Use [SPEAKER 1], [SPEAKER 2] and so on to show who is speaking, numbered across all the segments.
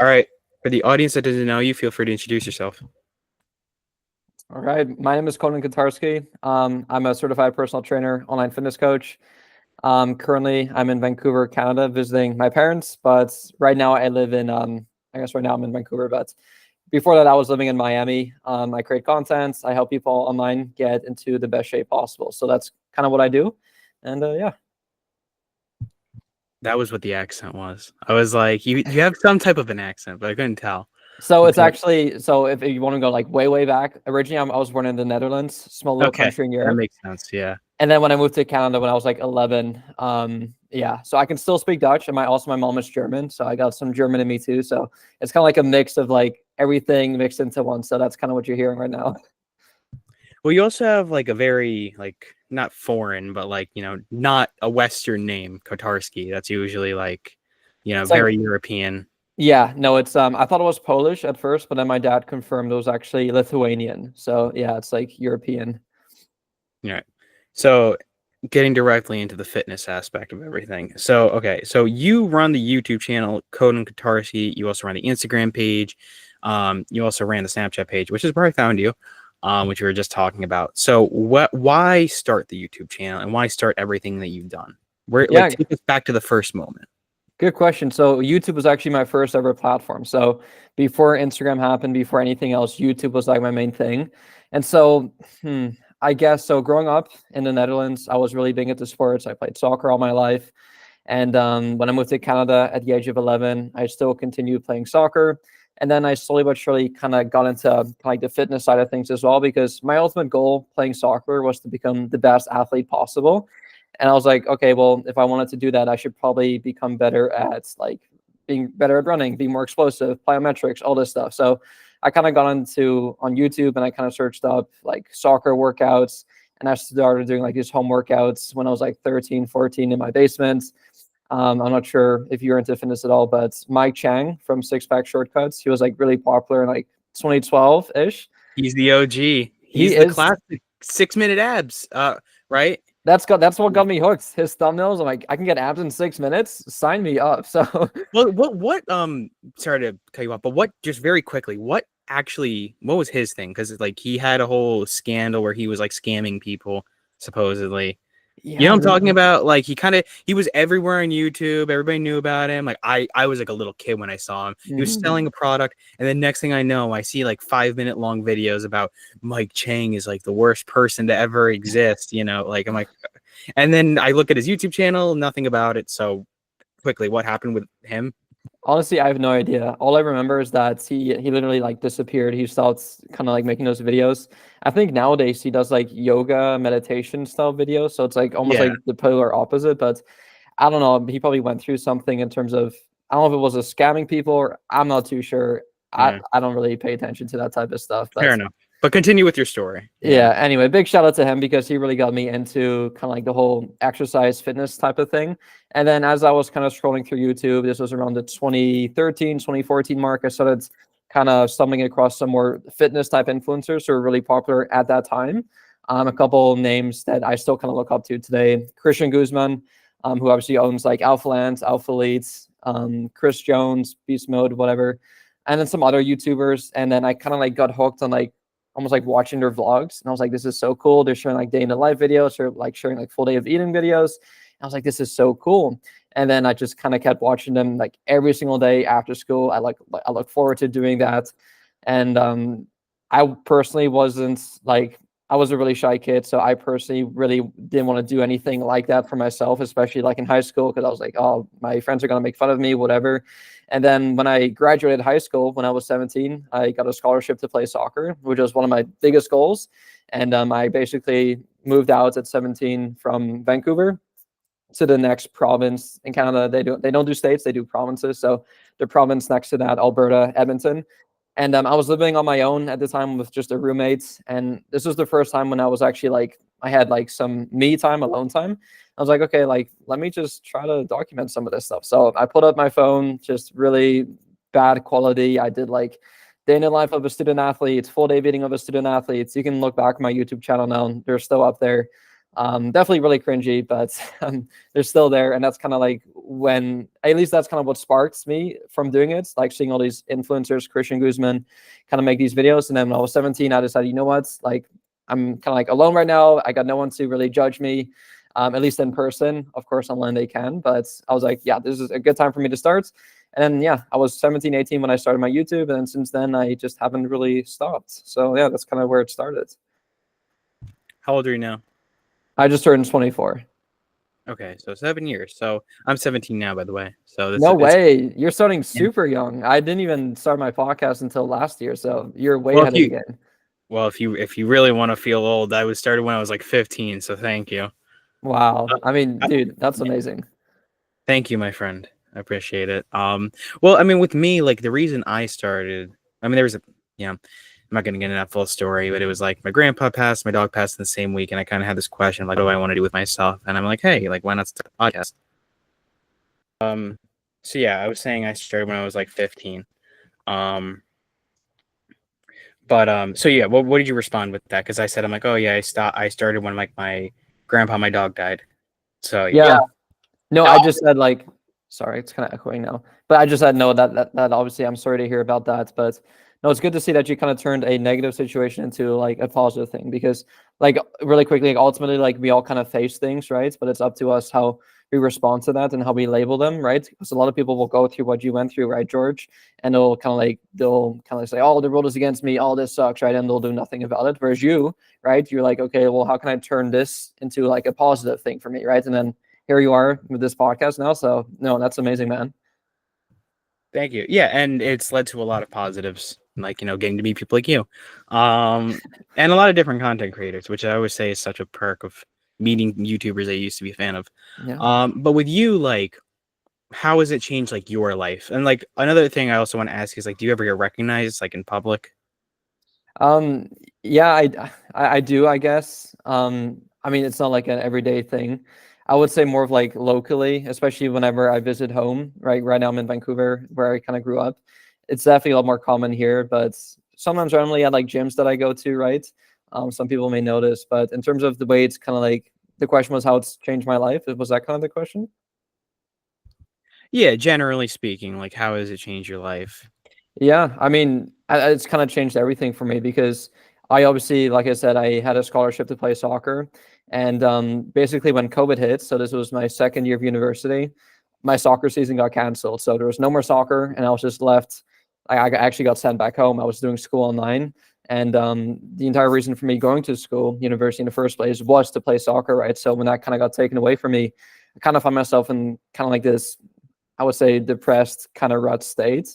[SPEAKER 1] All right. For the audience that doesn't know you, feel free to introduce yourself.
[SPEAKER 2] All right, my name is Conan Kotarski. I'm a certified personal trainer, online fitness coach. Currently, I'm in Vancouver, Canada, visiting my parents. But right now, I live in. I guess right now I'm in Vancouver, but before that, I was living in Miami. I create content. I help people online get into the best shape possible. So that's kind of what I do. And yeah.
[SPEAKER 1] That was what the accent was. I was like, you have some type of an accent, but I couldn't tell.
[SPEAKER 2] So it's
[SPEAKER 1] Okay.
[SPEAKER 2] actually if you want to go like way back, originally I was born in the Netherlands, small little
[SPEAKER 1] Okay.
[SPEAKER 2] country in
[SPEAKER 1] That
[SPEAKER 2] Europe.
[SPEAKER 1] makes sense. Yeah.
[SPEAKER 2] And then when I moved to Canada when I was like 11, yeah, so I can still speak Dutch, and my mom is German, so I got some German in me too. So it's kind of like a mix of like everything mixed into one. So that's kind of what you're hearing right now.
[SPEAKER 1] Well, you also have like a very like not foreign, but like not a Western name, Kotarski. That's usually like
[SPEAKER 2] It's like,
[SPEAKER 1] very European.
[SPEAKER 2] yeah, no, it's I thought it was Polish at first, but then my dad confirmed it was actually Lithuanian. So yeah, it's like European.
[SPEAKER 1] Yeah. So getting directly into the fitness aspect of everything. So, okay. So you run the YouTube channel, Cohnan Kotarski. You also run the Instagram page. You also ran the Snapchat page, which is where I found you, which we were just talking about. So why start the YouTube channel and why start everything that you've done? Where, like,
[SPEAKER 2] Yeah,
[SPEAKER 1] take us back to the first moment.
[SPEAKER 2] good question. So YouTube was actually my first ever platform. So before Instagram happened, before anything else, YouTube was like my main thing. And so, I guess so. Growing up in the Netherlands, I was really big into sports. I played soccer all my life. And when I moved to Canada at the age of 11, I still continued playing soccer. And then I slowly but surely kind of got into like the fitness side of things as well, because my ultimate goal playing soccer was to become the best athlete possible. And I was like, okay, well, if I wanted to do that, I should probably become better at like being better at running, be more explosive, plyometrics, all this stuff. So I kind of got into on YouTube and I kind of searched up like soccer workouts, and I started doing like these home workouts when I was like 13, 14 in my basement. I'm not sure if you're into fitness at all, but Mike Chang from Six Pack Shortcuts, he was like really popular in like 2012 ish.
[SPEAKER 1] He's the OG.
[SPEAKER 2] He
[SPEAKER 1] He's the
[SPEAKER 2] is.
[SPEAKER 1] classic 6 minute abs. Right?
[SPEAKER 2] That's what got me hooked. His thumbnails, I'm like, I can get abs in 6 minutes. Sign me up. So
[SPEAKER 1] Well, what sorry to cut you off, but what just very quickly, what was his thing? Because like he had a whole scandal where he was like scamming people, supposedly. You
[SPEAKER 2] yeah,
[SPEAKER 1] know what I'm talking about? Like he was everywhere on YouTube. Everybody knew about him. Like I was like a little kid when I saw him. He was
[SPEAKER 2] mhm.
[SPEAKER 1] selling a product, and then next thing I know, I see like 5 minute long videos about Mike Chang is like the worst person to ever exist. Like I'm like, and then I look at his YouTube channel, nothing about it. So quickly, what happened with him?
[SPEAKER 2] Honestly, I have no idea. All I remember is that he literally like disappeared. He stopped kind of like making those videos. I think nowadays he does like yoga meditation style videos, so it's like almost
[SPEAKER 1] Yeah,
[SPEAKER 2] like the polar opposite. But I don't know. He probably went through something in terms of, I don't know if it was a scamming people, or I'm not too sure. I
[SPEAKER 1] yeah,
[SPEAKER 2] I don't really pay attention to that type of stuff.
[SPEAKER 1] fair
[SPEAKER 2] But
[SPEAKER 1] enough. But continue with your story. Yeah,
[SPEAKER 2] yeah, anyway, big shout out to him because he really got me into kind of like the whole exercise fitness type of thing. And then as I was kind of scrolling through YouTube, this was around the 2013, 2014 mark, I started kind of stumbling across some more fitness type influencers who were really popular at that time. A couple names that I still kind of look up to today: Christian Guzman, who obviously owns like Alpha Land, Alpha Elites, Chris Jones, Beast Mode, whatever, and then some other YouTubers. And then I kind of like got hooked on like almost like watching their vlogs. And I was like, this is so cool. They're showing like day in the life videos, or like showing like full day of eating videos. And I was like, this is so cool. And then I just kind of kept watching them like every single day after school. I look forward to doing that. And I personally wasn't like, I was a really shy kid. So I personally really didn't want to do anything like that for myself, especially like in high school, because I was like, oh, my friends are going to make fun of me, whatever. And then when I graduated high school, when I was 17, I got a scholarship to play soccer, which was one of my biggest goals. And I basically moved out at 17 from Vancouver to the next province in Canada. They don't do states, they do provinces. So the province next to that, Alberta, Edmonton. And I was living on my own at the time with just a roommate. And this was the first time when I was actually like, I had like some me time, alone time. I was like, okay, like, let me just try to document some of this stuff. So I put up my phone, just really bad quality. I did like day in the life of a student athlete, full day meeting of a student athlete. You can look back at my YouTube channel now, they're still up there. Definitely really cringy, but they're still there. And that's kind of like when, at least that's kind of what sparked me from doing it, like seeing all these influencers, Christian Guzman, kind of make these videos. And then when I was 17, I decided, you know what, like I'm kind of like alone right now. I got no one to really judge me, at least in person. Of course, online they can, but I was like, yeah, this is a good time for me to start. And then, yeah, I was 17, 18 when I started my YouTube. And then since then, I just haven't really stopped. So yeah, that's kind of where it started.
[SPEAKER 1] How old are you now?
[SPEAKER 2] I just turned 24.
[SPEAKER 1] Okay, so 7 years. So I'm 17 now, by the way. So
[SPEAKER 2] No
[SPEAKER 1] it's
[SPEAKER 2] way. You're starting
[SPEAKER 1] yeah.
[SPEAKER 2] super young. I didn't even start my podcast until last year. So you're way
[SPEAKER 1] Well,
[SPEAKER 2] ahead of the game.
[SPEAKER 1] if you really want to feel old, I was started when I was like 15. So thank you.
[SPEAKER 2] Wow. I mean,
[SPEAKER 1] Uh,
[SPEAKER 2] dude, that's amazing.
[SPEAKER 1] Thank you, my friend. I appreciate it. Well, I mean, with me, like the reason I started, I mean, there was a, I'm not going to get into that full story, but it was like my grandpa passed, my dog passed in the same week, and I kind of had this question, like, what do I want to do with myself? And I'm like, hey, like, why not start a podcast? So yeah, I was saying I started when I was like 15. So yeah, what did you respond with that? Because I said, I'm like, oh yeah, I started when like my grandpa, my dog died. So yeah.
[SPEAKER 2] Yeah. No, I just said like, sorry, it's kind of echoing now, but I just said no. That obviously, I'm sorry to hear about that, but no, it's good to see that you kind of turned a negative situation into like a positive thing because, like, really quickly, like, ultimately, like we all kind of face things, right? But it's up to us how we respond to that and how we label them, right? Because a lot of people will go through what you went through, right, George? And they'll kind of say, "Oh, the world is against me. All this sucks," right? And they'll do nothing about it. Whereas you, right, you're like, okay, well, how can I turn this into like a positive thing for me, right? And then here you are with this podcast now. So no, that's amazing, man.
[SPEAKER 1] Thank you. Yeah, and it's led to a lot of positives, like getting to meet people like you, and a lot of different content creators, which I always say is such a perk of meeting YouTubers I used to be a fan of.
[SPEAKER 2] Yeah.
[SPEAKER 1] But with you, like, how has it changed like your life? And like another thing I also want to ask is like, do you ever get recognized like in public?
[SPEAKER 2] Um, yeah, I do, I guess. I mean, it's not like an everyday thing. I would say more of like locally, especially whenever I visit home, right? Right now I'm in Vancouver where I kind of grew up. It's definitely a lot more common here, but sometimes randomly at like gyms that I go to, right? Some people may notice, but in terms of the way it's kind of like the question was how it's changed my life. Was that kind of the question?
[SPEAKER 1] Yeah, generally speaking, like how has it changed your life?
[SPEAKER 2] Yeah, I mean, it's kind of changed everything for me because I obviously, like I said, I had a scholarship to play soccer, and basically when COVID hit, so this was my second year of university, my soccer season got canceled, so there was no more soccer, and I was just left. I actually got sent back home. I was doing school online, and the entire reason for me going to school, university in the first place, was to play soccer, right? So when that kind of got taken away from me, I kind of found myself in kind of like this, I would say, depressed kind of rut state,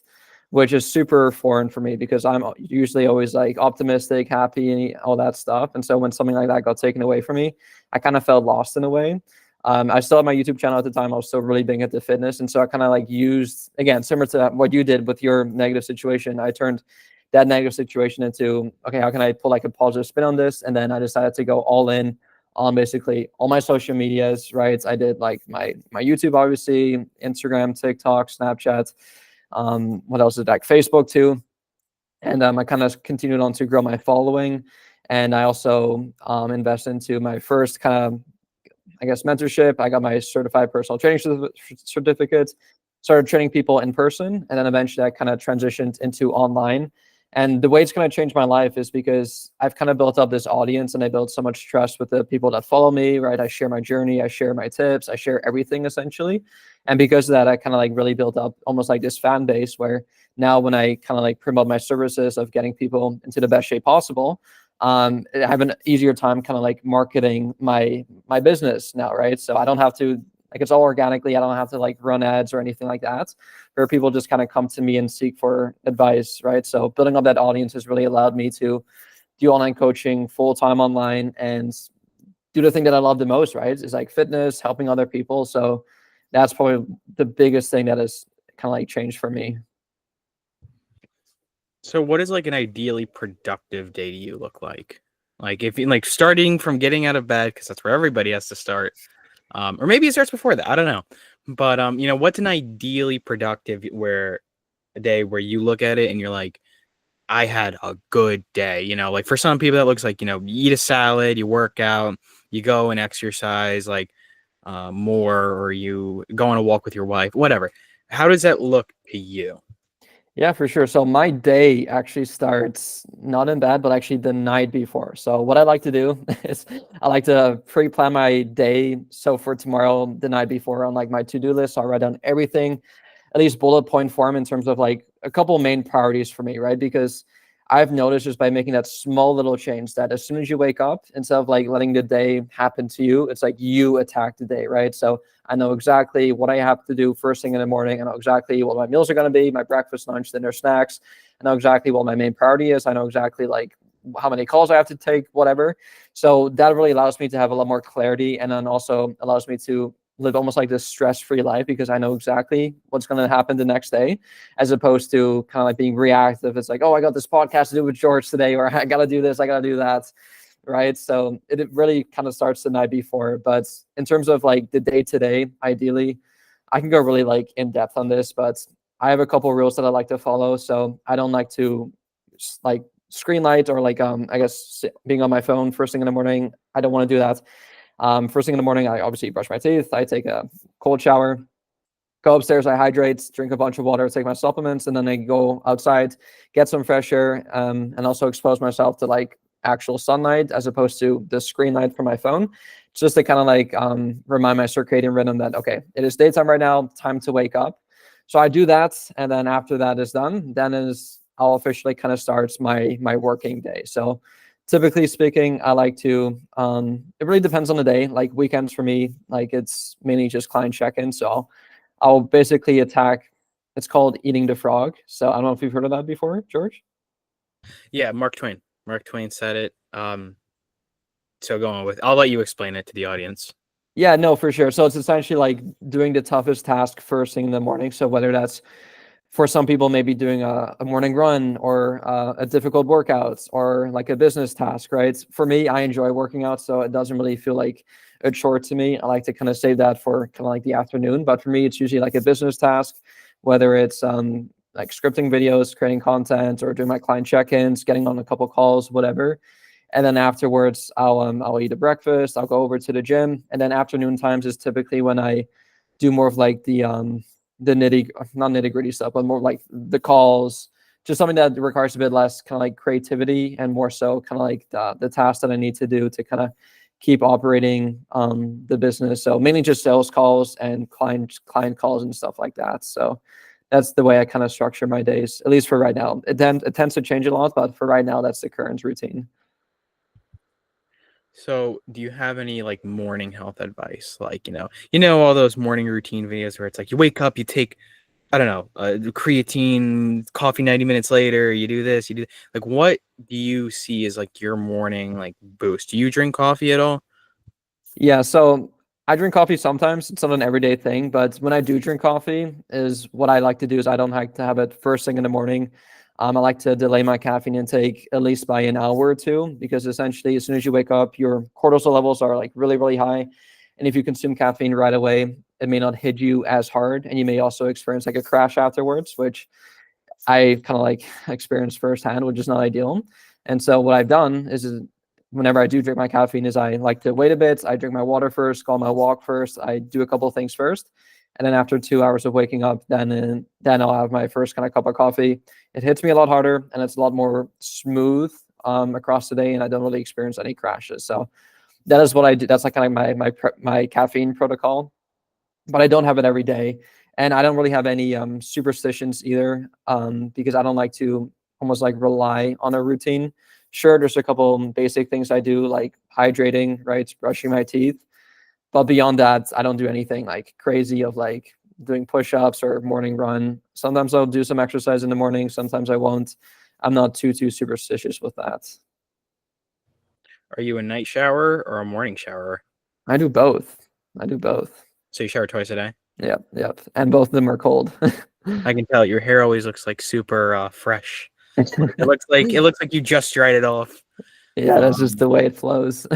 [SPEAKER 2] which is super foreign for me because I'm usually always like optimistic, happy, and all that stuff. And so when something like that got taken away from me, I kind of felt lost in a way. I still had my YouTube channel at the time. I was still really big into fitness. And so I kind of like used, again, similar to what you did with your negative situation, I turned that negative situation into, okay, how can I put like a positive spin on this? And then I decided to go all in on basically all my social medias, right? I did like my YouTube, obviously, Instagram, TikTok, Snapchat. What else is like Facebook too? And I kind of continued on to grow my following. And I also invest into my first kind of, I guess, mentorship. I got my certified personal training certificate, started training people in person. And then eventually I kind of transitioned into online. And the way it's going to change my life is because I've kind of built up this audience and I built so much trust with the people that follow me, right? I share my journey, I share my tips, I share everything essentially. And because of that, I kind of like really built up almost like this fan base where now when I kind of like promote my services of getting people into the best shape possible, I have an easier time kind of like marketing my business now, right? So I don't have to, like, it's all organically. I don't have to like run ads or anything like that, where people just kind of come to me and seek for advice, right? So building up that audience has really allowed me to do online coaching full time online and do the thing that I love the most, right? Is like fitness, helping other people. So that's probably the biggest thing that has kind of like changed for me.
[SPEAKER 1] So what is like an ideally productive day to you look like? Like if you like starting from getting out of bed, because that's where everybody has to start. Or maybe it starts before that. I don't know. But what's an ideally productive where a day where you look at it and you're like, I had a good day. Like for some people that looks like, you eat a salad, you work out, you go and exercise like more, or you go on a walk with your wife, whatever. How does that look to you?
[SPEAKER 2] Yeah, for sure. So my day actually starts not in bed, but actually the night before. So what I like to do is I like to pre-plan my day. So for tomorrow, the night before on like my to-do list, I'll write down everything, at least bullet point form in terms of like a couple main priorities for me, right? Because I've noticed just by making that small little change that as soon as you wake up, instead of like letting the day happen to you, it's like you attack the day, right? So I know exactly what I have to do first thing in the morning. I know exactly what my meals are going to be, my breakfast, lunch, dinner, snacks. I know exactly what my main priority is. I know exactly like how many calls I have to take, whatever. So that really allows me to have a lot more clarity, and then also allows me to live almost like this stress-free life because I know exactly what's going to happen the next day, as opposed to kind of like being reactive. It's like, oh, I got this podcast to do with George today, or I got to do this, I got to do that. Right. So it really kind of starts the night before. But in terms of like the day to day, ideally, I can go really like in depth on this, but I have a couple of rules that I like to follow. So I don't like to like screen light or like, I guess being on my phone first thing in the morning. I don't want to do that. First thing in the morning, I obviously brush my teeth. I take a cold shower, go upstairs, I hydrate, drink a bunch of water, take my supplements, and then I go outside, get some fresh air, and also expose myself to like actual sunlight as opposed to the screen light from my phone, just to kind of like remind my circadian rhythm that, okay, it is daytime right now, time to wake up. So I do that, and then after that is done, then is I'll officially kind of starts my working day. So typically speaking, I like to it really depends on the day. Like weekends for me, like it's mainly just client check-in. So I'll basically attack, it's called eating the frog. So I don't know if you've heard of that before, George.
[SPEAKER 1] Yeah, Mark Twain. Mark Twain said it. So go on with. I'll let you explain it to the audience.
[SPEAKER 2] Yeah, no, for sure. So it's essentially like doing the toughest task first thing in the morning. So whether that's for some people, maybe doing a morning run or a difficult workout or like a business task, right? For me, I enjoy working out, so it doesn't really feel like a chore to me. I like to kind of save that for kind of like the afternoon. But for me, it's usually like a business task, whether it's like scripting videos, creating content, or doing my client check-ins, getting on a couple calls, whatever. And then afterwards, I'll eat a breakfast. I'll go over to the gym, and then afternoon times is typically when I do more of like the not nitty gritty stuff, but more like the calls, just something that requires a bit less kind of like creativity and more so kind of like the tasks that I need to do to kind of keep operating the business. So mainly just sales calls and client calls and stuff like that. So that's the way I kind of structure my days, at least for right now. It tends to change a lot, but for right now, that's the current routine.
[SPEAKER 1] So, do you have any like morning health advice? Like, you know all those morning routine videos where it's like you wake up, you take, I don't know, creatine, coffee 90 minutes later, you do this, you do like what do you see as like your morning like boost? Do you drink coffee at all?
[SPEAKER 2] Yeah, so I drink coffee sometimes. It's not an everyday thing, but when I do drink coffee, is what I like to do is I don't like to have it first thing in the morning. I like to delay my caffeine intake at least by an hour or two because essentially, as soon as you wake up, your cortisol levels are like really, really high. And if you consume caffeine right away, it may not hit you as hard, and you may also experience like a crash afterwards, which I kind of like experienced firsthand, which is not ideal. And so what I've done is whenever I do drink my caffeine is I like to wait a bit. I drink my water first, go on my walk first. I do a couple of things first. And then after 2 hours of waking up, then I'll have my first kind of cup of coffee. It hits me a lot harder and it's a lot more smooth across the day, and I don't really experience any crashes. So that is what I do. That's like kind of my caffeine protocol, but I don't have it every day. And I don't really have any superstitions either, because I don't like to almost like rely on a routine. Sure, there's a couple basic things I do, like hydrating, right, brushing my teeth. But beyond that, I don't do anything like crazy of like doing push-ups or morning run. Sometimes I'll do some exercise in the morning. Sometimes I won't. I'm not too superstitious with that.
[SPEAKER 1] Are you a night shower or a morning shower?
[SPEAKER 2] I do both. I do both.
[SPEAKER 1] So you shower twice a day?
[SPEAKER 2] Yep, yep. And both of them are cold.
[SPEAKER 1] I can tell your hair always looks like super fresh. It looks like you just dried it off.
[SPEAKER 2] Yeah, that's just
[SPEAKER 1] Um,
[SPEAKER 2] the way it flows.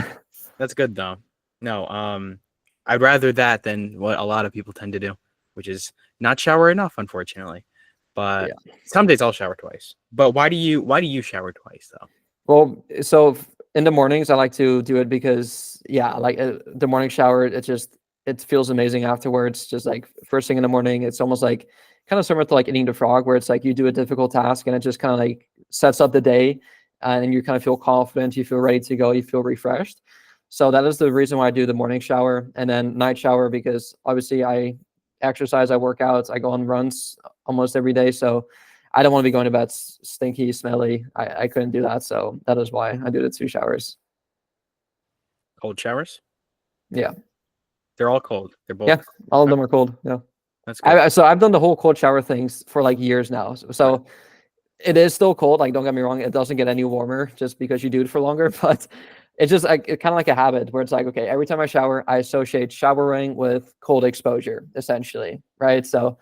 [SPEAKER 1] that's good though. No, I'd rather that than what a lot of people tend to do, which is not shower enough, unfortunately. But
[SPEAKER 2] Yeah.
[SPEAKER 1] some days I'll shower twice. But why do you shower twice though?
[SPEAKER 2] Well, so in the mornings, I like to do it because, yeah, like the morning shower, it feels amazing afterwards. Just like first thing in the morning, it's almost like kind of similar to like eating the frog, where it's like you do a difficult task and it just kind of like sets up the day, and you kind of feel confident, you feel ready to go, you feel refreshed. So that is the reason why I do the morning shower and then night shower, because obviously I exercise, I work out, I go on runs almost every day. So I don't want to be going to bed stinky, smelly. I couldn't do that. So that is why I do the 2 showers.
[SPEAKER 1] Cold showers?
[SPEAKER 2] Yeah.
[SPEAKER 1] They're all cold. They're both.
[SPEAKER 2] Yeah. All of them are cold. Yeah.
[SPEAKER 1] That's good.
[SPEAKER 2] So I've done the whole cold shower things for like years now. So
[SPEAKER 1] Right.
[SPEAKER 2] it is still cold. Like, don't get me wrong. It doesn't get any warmer just because you do it for longer, but it's just like, kind of like a habit where it's like, okay, every time I shower, I associate showering with cold exposure, essentially. Right. So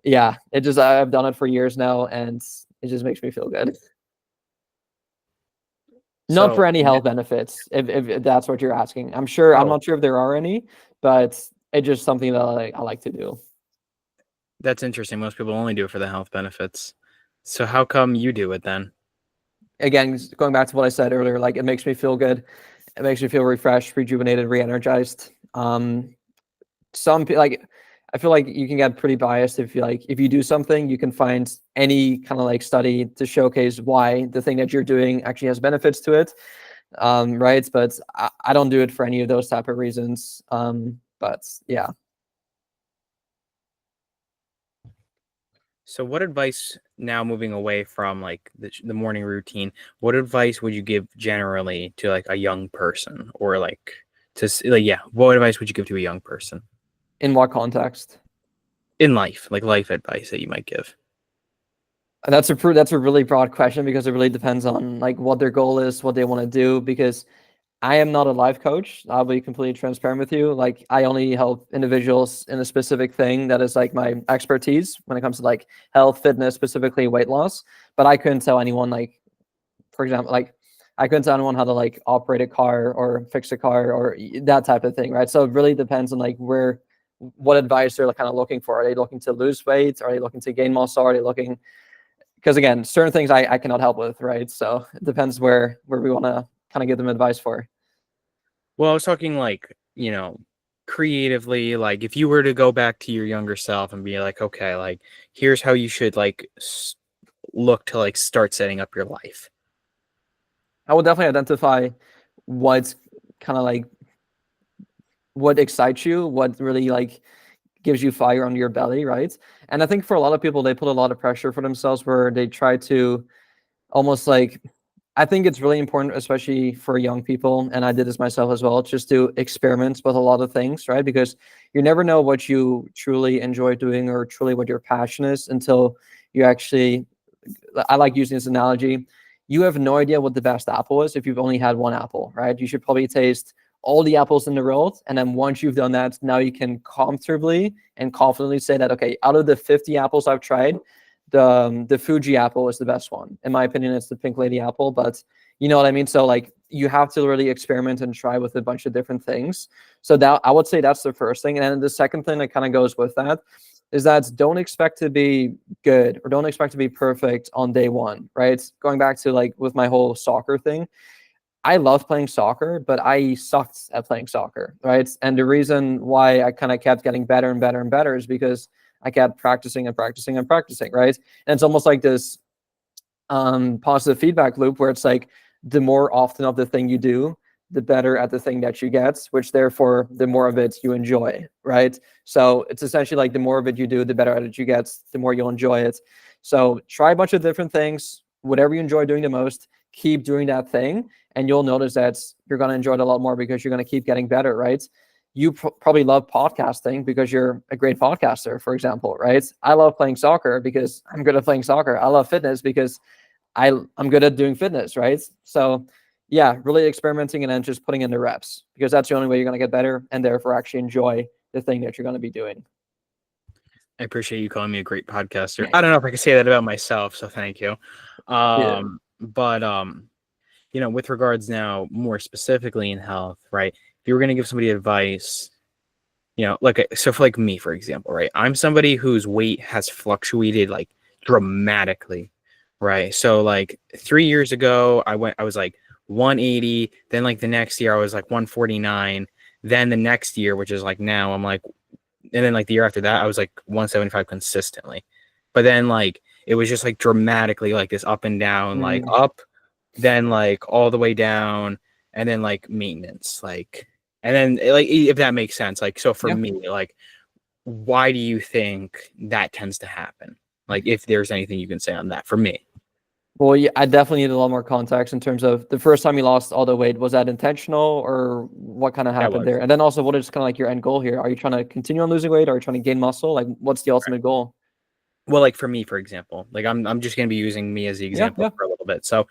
[SPEAKER 2] yeah, I've done it for years now, and it just makes me feel good. Not
[SPEAKER 1] So,
[SPEAKER 2] for any health benefits, if that's what you're asking. I'm
[SPEAKER 1] oh,
[SPEAKER 2] not sure if there are any, but it's just something that I like to do.
[SPEAKER 1] that's interesting. Most people only do it for the health benefits. So how come you do it then?
[SPEAKER 2] Again, going back to what I said earlier, like it makes me feel good. It makes me feel refreshed, rejuvenated, re-energized. Like I feel like you can get pretty biased if you do something, you can find any kind of like study to showcase why the thing that you're doing actually has benefits to it. Right. But I don't do it for any of those type of reasons. But yeah.
[SPEAKER 1] So what advice, now moving away from like the morning routine, what advice would you give generally to like a young person, or like yeah, what advice would you give to a young person
[SPEAKER 2] In what context?
[SPEAKER 1] in life, like life advice that you might give?
[SPEAKER 2] That's a really broad question, because it really depends on like what their goal is, what they want to do. Because I am not a life coach. I'll be completely transparent with you. Like, I only help individuals in a specific thing that is like my expertise when it comes to like health, fitness, specifically weight loss. But I couldn't tell anyone, like, for example, like I couldn't tell anyone how to like operate a car or fix a car or that type of thing, right? So it really depends on like what advice they're kind of looking for. Are they looking to lose weight? Are they looking to gain muscle? Are they looking, because again, certain things I cannot help with, right? So it depends where we want to kind of give them advice for.
[SPEAKER 1] Well, I was talking like, creatively, like if you were to go back to your younger self and be like, okay, like here's how you should like look to like start setting up your life.
[SPEAKER 2] I would definitely identify what's kind of like what excites you, what really like gives you fire under your belly, right? And I think for a lot of people, they put a lot of pressure for themselves where they try to almost like, I think it's really important, especially for young people, and I did this myself as well, just to experiment with a lot of things, right? Because you never know what you truly enjoy doing or truly what your passion is until you actually, I like using this analogy. You have no idea what the best apple is if you've only had one apple, right? You should probably taste all the apples in the world. And then once you've done that, now you can comfortably and confidently say that, okay, out of the 50 apples I've tried, the Fuji apple is the best one. In my opinion, it's the Pink Lady apple, but you know what I mean? So like you have to really experiment and try with a bunch of different things. So that, I would say that's the first thing. And then the second thing that kind of goes with that is that don't expect to be good or don't expect to be perfect on day one, right? Going back to like with my whole soccer thing, I love playing soccer, but I sucked at playing soccer, right? And the reason why I kind of kept getting better and better and better is because I kept practicing and practicing and practicing, right? And it's almost like this positive feedback loop where it's like the more often of the thing you do, the better at the thing that you get, which therefore the more of it you enjoy, right? So it's essentially like the more of it you do, the better at it you get, the more you'll enjoy it. So try a bunch of different things, whatever you enjoy doing the most, keep doing that thing, and you'll notice that you're going to enjoy it a lot more because you're going to keep getting better, right? You probably love podcasting because you're a great podcaster, for example, right? I love playing soccer because I'm good at playing soccer. I love fitness because I'm good at doing fitness, right? So yeah, really experimenting and then just putting in the reps, because that's the only way you're going to get better and therefore actually enjoy the thing that you're going to be doing.
[SPEAKER 1] I appreciate you calling me a great podcaster. I don't know if I can say that about myself, so thank you.
[SPEAKER 2] Yeah.
[SPEAKER 1] But with regards now more specifically in health, right? If you were going to give somebody advice, so for like me, for example, right? I'm somebody whose weight has fluctuated like dramatically, right? So like 3 years ago, I was like 180. Then like the next year I was like 149. Then the next year, which is like now, I'm like, and then like the year after that, I was like 175 consistently. But then like it was just like dramatically like this up and down, like
[SPEAKER 2] Mm,
[SPEAKER 1] up, then like all the way down, and then like maintenance, like, and then like if that makes sense. Like so for
[SPEAKER 2] yeah.
[SPEAKER 1] me, like why do you think that tends to happen? Like if there's anything you can say on that for me.
[SPEAKER 2] Well, yeah, I definitely need a lot more context in terms of the first time you lost all the weight. Was that intentional or what kind of
[SPEAKER 1] That
[SPEAKER 2] happened
[SPEAKER 1] was
[SPEAKER 2] there? And then also, what is kind of like your end goal here? Are you trying to continue on losing weight? Or are you trying to gain muscle? Like, what's the ultimate goal?
[SPEAKER 1] well, like for me, for example, like I'm just gonna be using me as the
[SPEAKER 2] Yeah,
[SPEAKER 1] example
[SPEAKER 2] yeah.
[SPEAKER 1] for a little bit. So,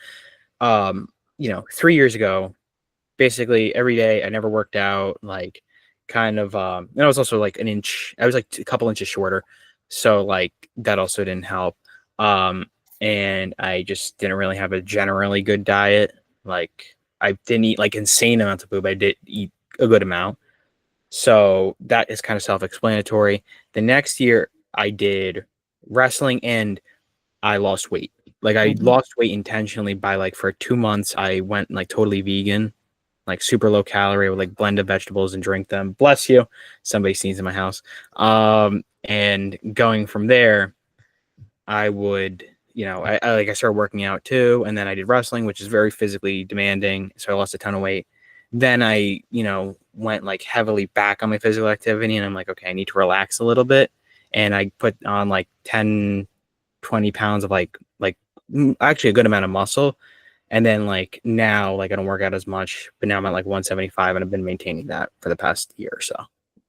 [SPEAKER 1] 3 years ago, basically every day I never worked out, like kind of, and I was also like I was like a couple inches shorter, so like that also didn't help. Um, and I just didn't really have a generally good diet. Like I didn't eat like insane amounts of food, but I did eat a good amount. So that is kind of self-explanatory. The next year I did wrestling and I lost weight. Like I
[SPEAKER 2] Hmm.
[SPEAKER 1] lost weight intentionally by like for 2 months I went like totally vegan, like super low calorie. I would like blend of vegetables and drink them. Bless you. Somebody sneezed in my house. And going from there, I would, I started working out too, and then I did wrestling, which is very physically demanding. So I lost a ton of weight. Then I, went like heavily back on my physical activity, and I'm like, okay, I need to relax a little bit. And I put on like 10, 20 pounds of actually a good amount of muscle. And then like now, like I don't work out as much, but now I'm at like 175 and I've been maintaining that for the past year or so.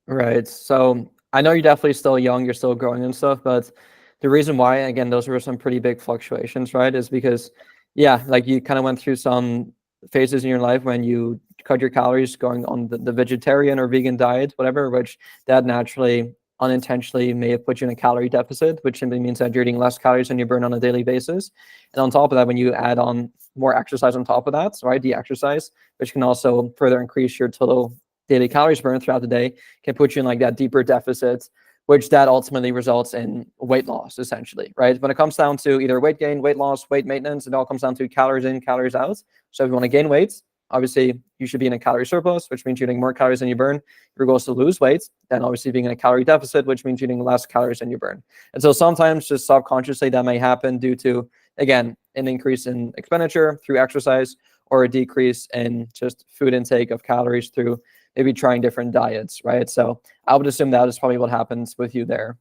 [SPEAKER 2] Right. So I know you're definitely still young, you're still growing and stuff, but the reason why, again, those were some pretty big fluctuations, right? Is because, yeah, like you kind of went through some phases in your life when you cut your calories going on the vegetarian or vegan diet, whatever, which that naturally, unintentionally may have put you in a calorie deficit, which simply means that you're eating less calories than you burn on a daily basis. And on top of that, when you add on more exercise on top of that, right, the exercise, which can also further increase your total daily calories burned throughout the day, can put you in like that deeper deficit, which that ultimately results in weight loss, essentially, right? When it comes down to either weight gain, weight loss, weight maintenance, it all comes down to calories in, calories out. So if you want to gain weight, obviously you should be in a calorie surplus, which means you're eating more calories than you burn. If your goal is to lose weight, then obviously being in a calorie deficit, which means you're eating less calories than you burn. And so sometimes just subconsciously that may happen due to, again, an increase in expenditure through exercise or a decrease in just food intake of calories through maybe trying different diets, right? So I would assume that is probably what happens with you there.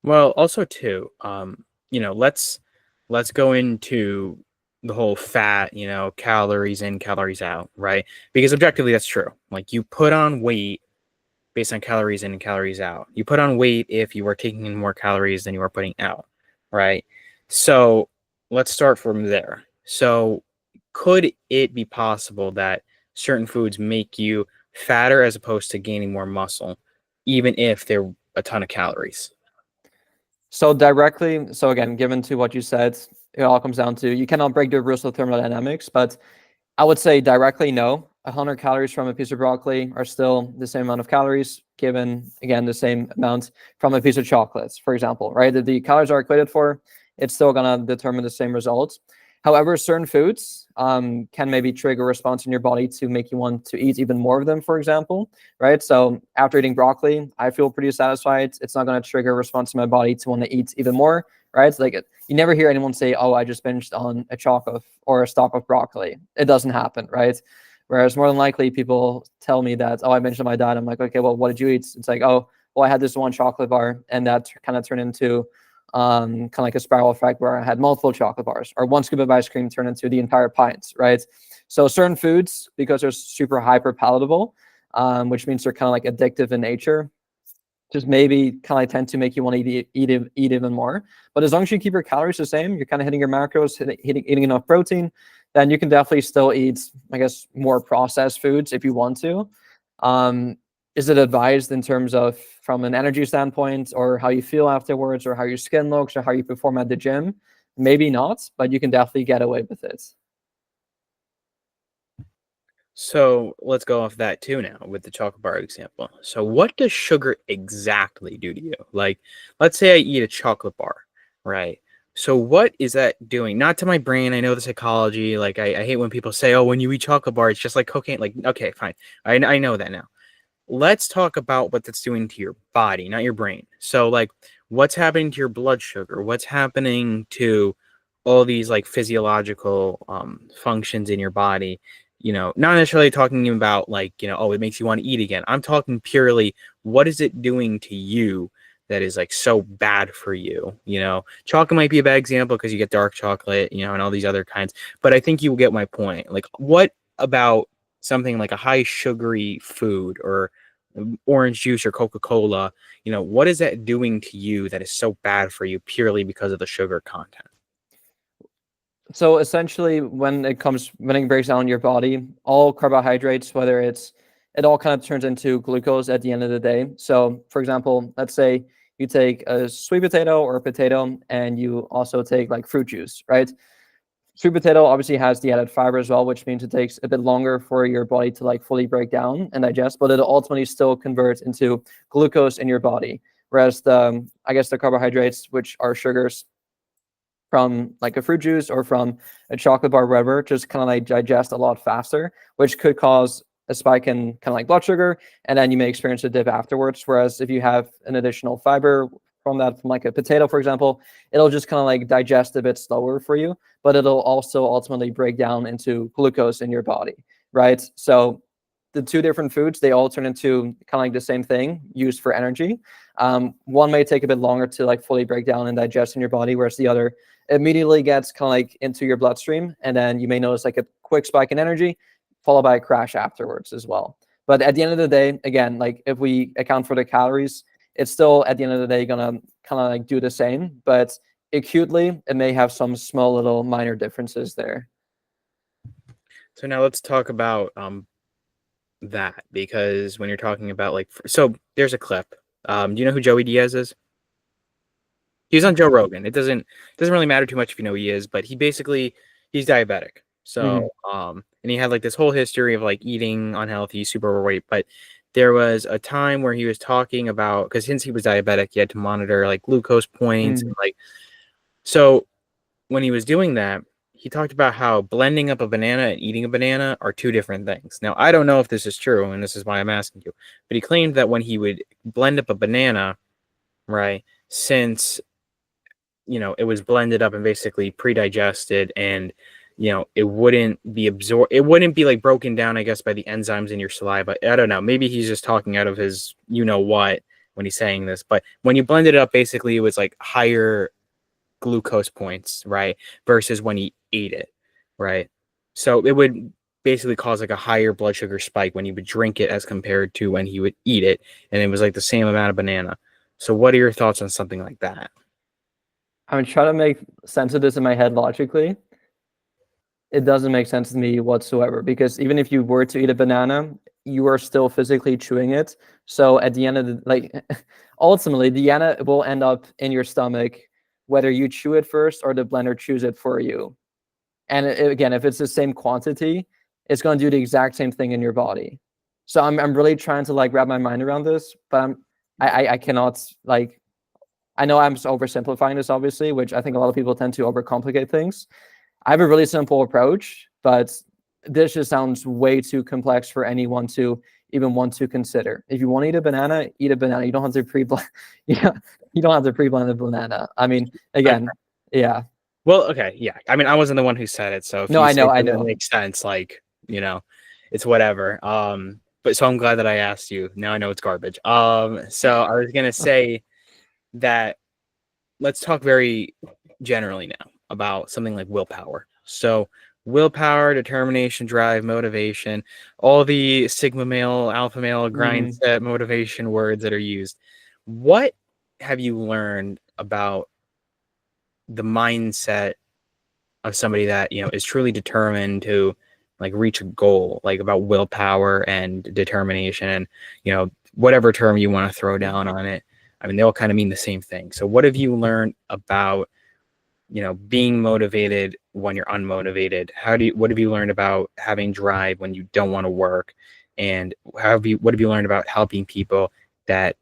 [SPEAKER 1] Well, also too, let's go into the whole fat, calories in, calories out, right? Because objectively that's true. Like you put on weight based on calories in and calories out. You put on weight if you are taking in more calories than you are putting out, right? So let's start from there. So could it be possible that certain foods make you fatter as opposed to gaining more muscle, even if they're a ton of calories?
[SPEAKER 2] So directly, so again, given to what you said, it all comes down to you cannot break the rules of thermodynamics, but I would say directly no. 100 calories from a piece of broccoli are still the same amount of calories given, again, the same amount from a piece of chocolates, for example, right? That the calories are equated for, it's still going to determine the same results. However, certain foods can maybe trigger a response in your body to make you want to eat even more of them, for example, right? So after eating broccoli, I feel pretty satisfied. It's not going to trigger a response in my body to want to eat even more, right? It's like you never hear anyone say, "Oh, I just binged on a chocolate or a stalk of broccoli." It doesn't happen, right? Whereas more than likely, people tell me that, "Oh, I binged on my diet." I'm like, "Okay, well, what did you eat?" It's like, "Oh, well, I had this one chocolate bar," and that kind of turned into kind of like a spiral effect where I had multiple chocolate bars, or one scoop of ice cream turned into the entire pint, right? So certain foods, because they're super hyper palatable, which means they're kind of like addictive in nature, just maybe kind of like tend to make you want to eat even more. But as long as you keep your calories the same, you're kind of hitting your macros, eating enough protein, then you can definitely still eat, I guess, more processed foods if you want to. Um, is it advised in terms of from an energy standpoint or how you feel afterwards or how your skin looks or how you perform at the gym? Maybe not, but you can definitely get away with it.
[SPEAKER 1] So let's go off that too now with the chocolate bar example. So what does sugar exactly do to you? Like, let's say I eat a chocolate bar, right? So what is that doing? Not to my brain. I know the psychology. Like I hate when people say, "Oh, when you eat chocolate bar, it's just like cocaine." Like, okay, fine. I know that now. Let's talk about what that's doing to your body, not your brain. So, like, what's happening to your blood sugar? What's happening to all these like physiological functions in your body? Not necessarily talking about like, oh, it makes you want to eat again. I'm talking purely what is it doing to you that is like so bad for you? Chocolate might be a bad example because you get dark chocolate, and all these other kinds. But I think you will get my point. Like, what about something like a high sugary food or orange juice or Coca-Cola, what is that doing to you that is so bad for you purely because of the sugar content?
[SPEAKER 2] So essentially, when it breaks down your body, all carbohydrates, it all kind of turns into glucose at the end of the day. So, for example, let's say you take a sweet potato or a potato, and you also take like fruit juice, right? Sweet potato obviously has the added fiber as well, which means it takes a bit longer for your body to like fully break down and digest, but it'll ultimately still convert into glucose in your body. Whereas the carbohydrates, which are sugars, from like a fruit juice or from a chocolate bar, whatever, just kind of like digest a lot faster, which could cause a spike in kind of like blood sugar, and then you may experience a dip afterwards. Whereas if you have an additional fiber from like a potato, for example, it'll just kind of like digest a bit slower for you, but it'll also ultimately break down into glucose in your body, right? So the two different foods, they all turn into kind of like the same thing used for energy. One may take a bit longer to like fully break down and digest in your body, whereas the other immediately gets kind of like into your bloodstream, and then you may notice like a quick spike in energy followed by a crash afterwards as well. But at the end of the day, again, like if we account for the calories, it's still at the end of the day gonna kind of like do the same, but acutely it may have some small little minor differences there.
[SPEAKER 1] So now let's talk about that, because when you're talking about like, so there's a clip. Do you know who Joey Diaz is? He's on Joe Rogan. It doesn't really matter too much if you know who he is, but he's diabetic.
[SPEAKER 2] Mm-hmm.
[SPEAKER 1] So and he had like this whole history of like eating unhealthy, super overweight. But there was a time where he was talking about, because since he was diabetic, he had to monitor like glucose points and like, so when he was doing that, he talked about how blending up a banana and eating a banana are two different things. Now, I don't know if this is true, and this is why I'm asking you, but he claimed that when he would blend up a banana, right, since it was blended up and basically pre-digested, and it wouldn't be absorbed, it wouldn't be like broken down, I guess, by the enzymes in your saliva. I don't know, maybe he's just talking out of his what when he's saying this, but when you blended it up, basically it was like higher glucose points, right, versus when he ate it, right? So it would basically cause like a higher blood sugar spike when he would drink it as compared to when he would eat it, and it was like the same amount of banana. So what are your thoughts on something like that?
[SPEAKER 2] I'm trying to make sense of this in my head logically. It doesn't make sense to me whatsoever, because even if you were to eat a banana, you are still physically chewing it. So at the end of the like, ultimately, the banana will end up in your stomach, whether you chew it first or the blender chews it for you. And again, if it's the same quantity, it's going to do the exact same thing in your body. So I'm really trying to like wrap my mind around this, but I cannot like. I know I'm oversimplifying this, obviously, which I think a lot of people tend to overcomplicate things. I have a really simple approach, but this just sounds way too complex for anyone to even want to consider. If you want to eat a banana, eat a banana. You don't have to pre-blend. Yeah, you don't have to pre-blend a banana. I mean, again, yeah.
[SPEAKER 1] Well, okay, yeah. I mean, I wasn't the one who said it, so if
[SPEAKER 2] No,
[SPEAKER 1] you
[SPEAKER 2] I
[SPEAKER 1] say
[SPEAKER 2] know, I
[SPEAKER 1] something that
[SPEAKER 2] know.
[SPEAKER 1] makes sense, like, it's whatever. But so I'm glad that I asked you. Now I know it's garbage. So I was gonna say that let's talk very generally now about something like willpower. So willpower, determination, drive, motivation, all the sigma male, alpha male, grind
[SPEAKER 2] Mm-hmm.
[SPEAKER 1] set motivation words that are used. What have you learned about the mindset of somebody that is truly determined to like reach a goal, like about willpower and determination, and whatever term you want to throw down on it, I mean, they all kind of mean the same thing. So what have you learned about being motivated when you're unmotivated? What have you learned about having drive when you don't want to work? And what have you learned about helping people that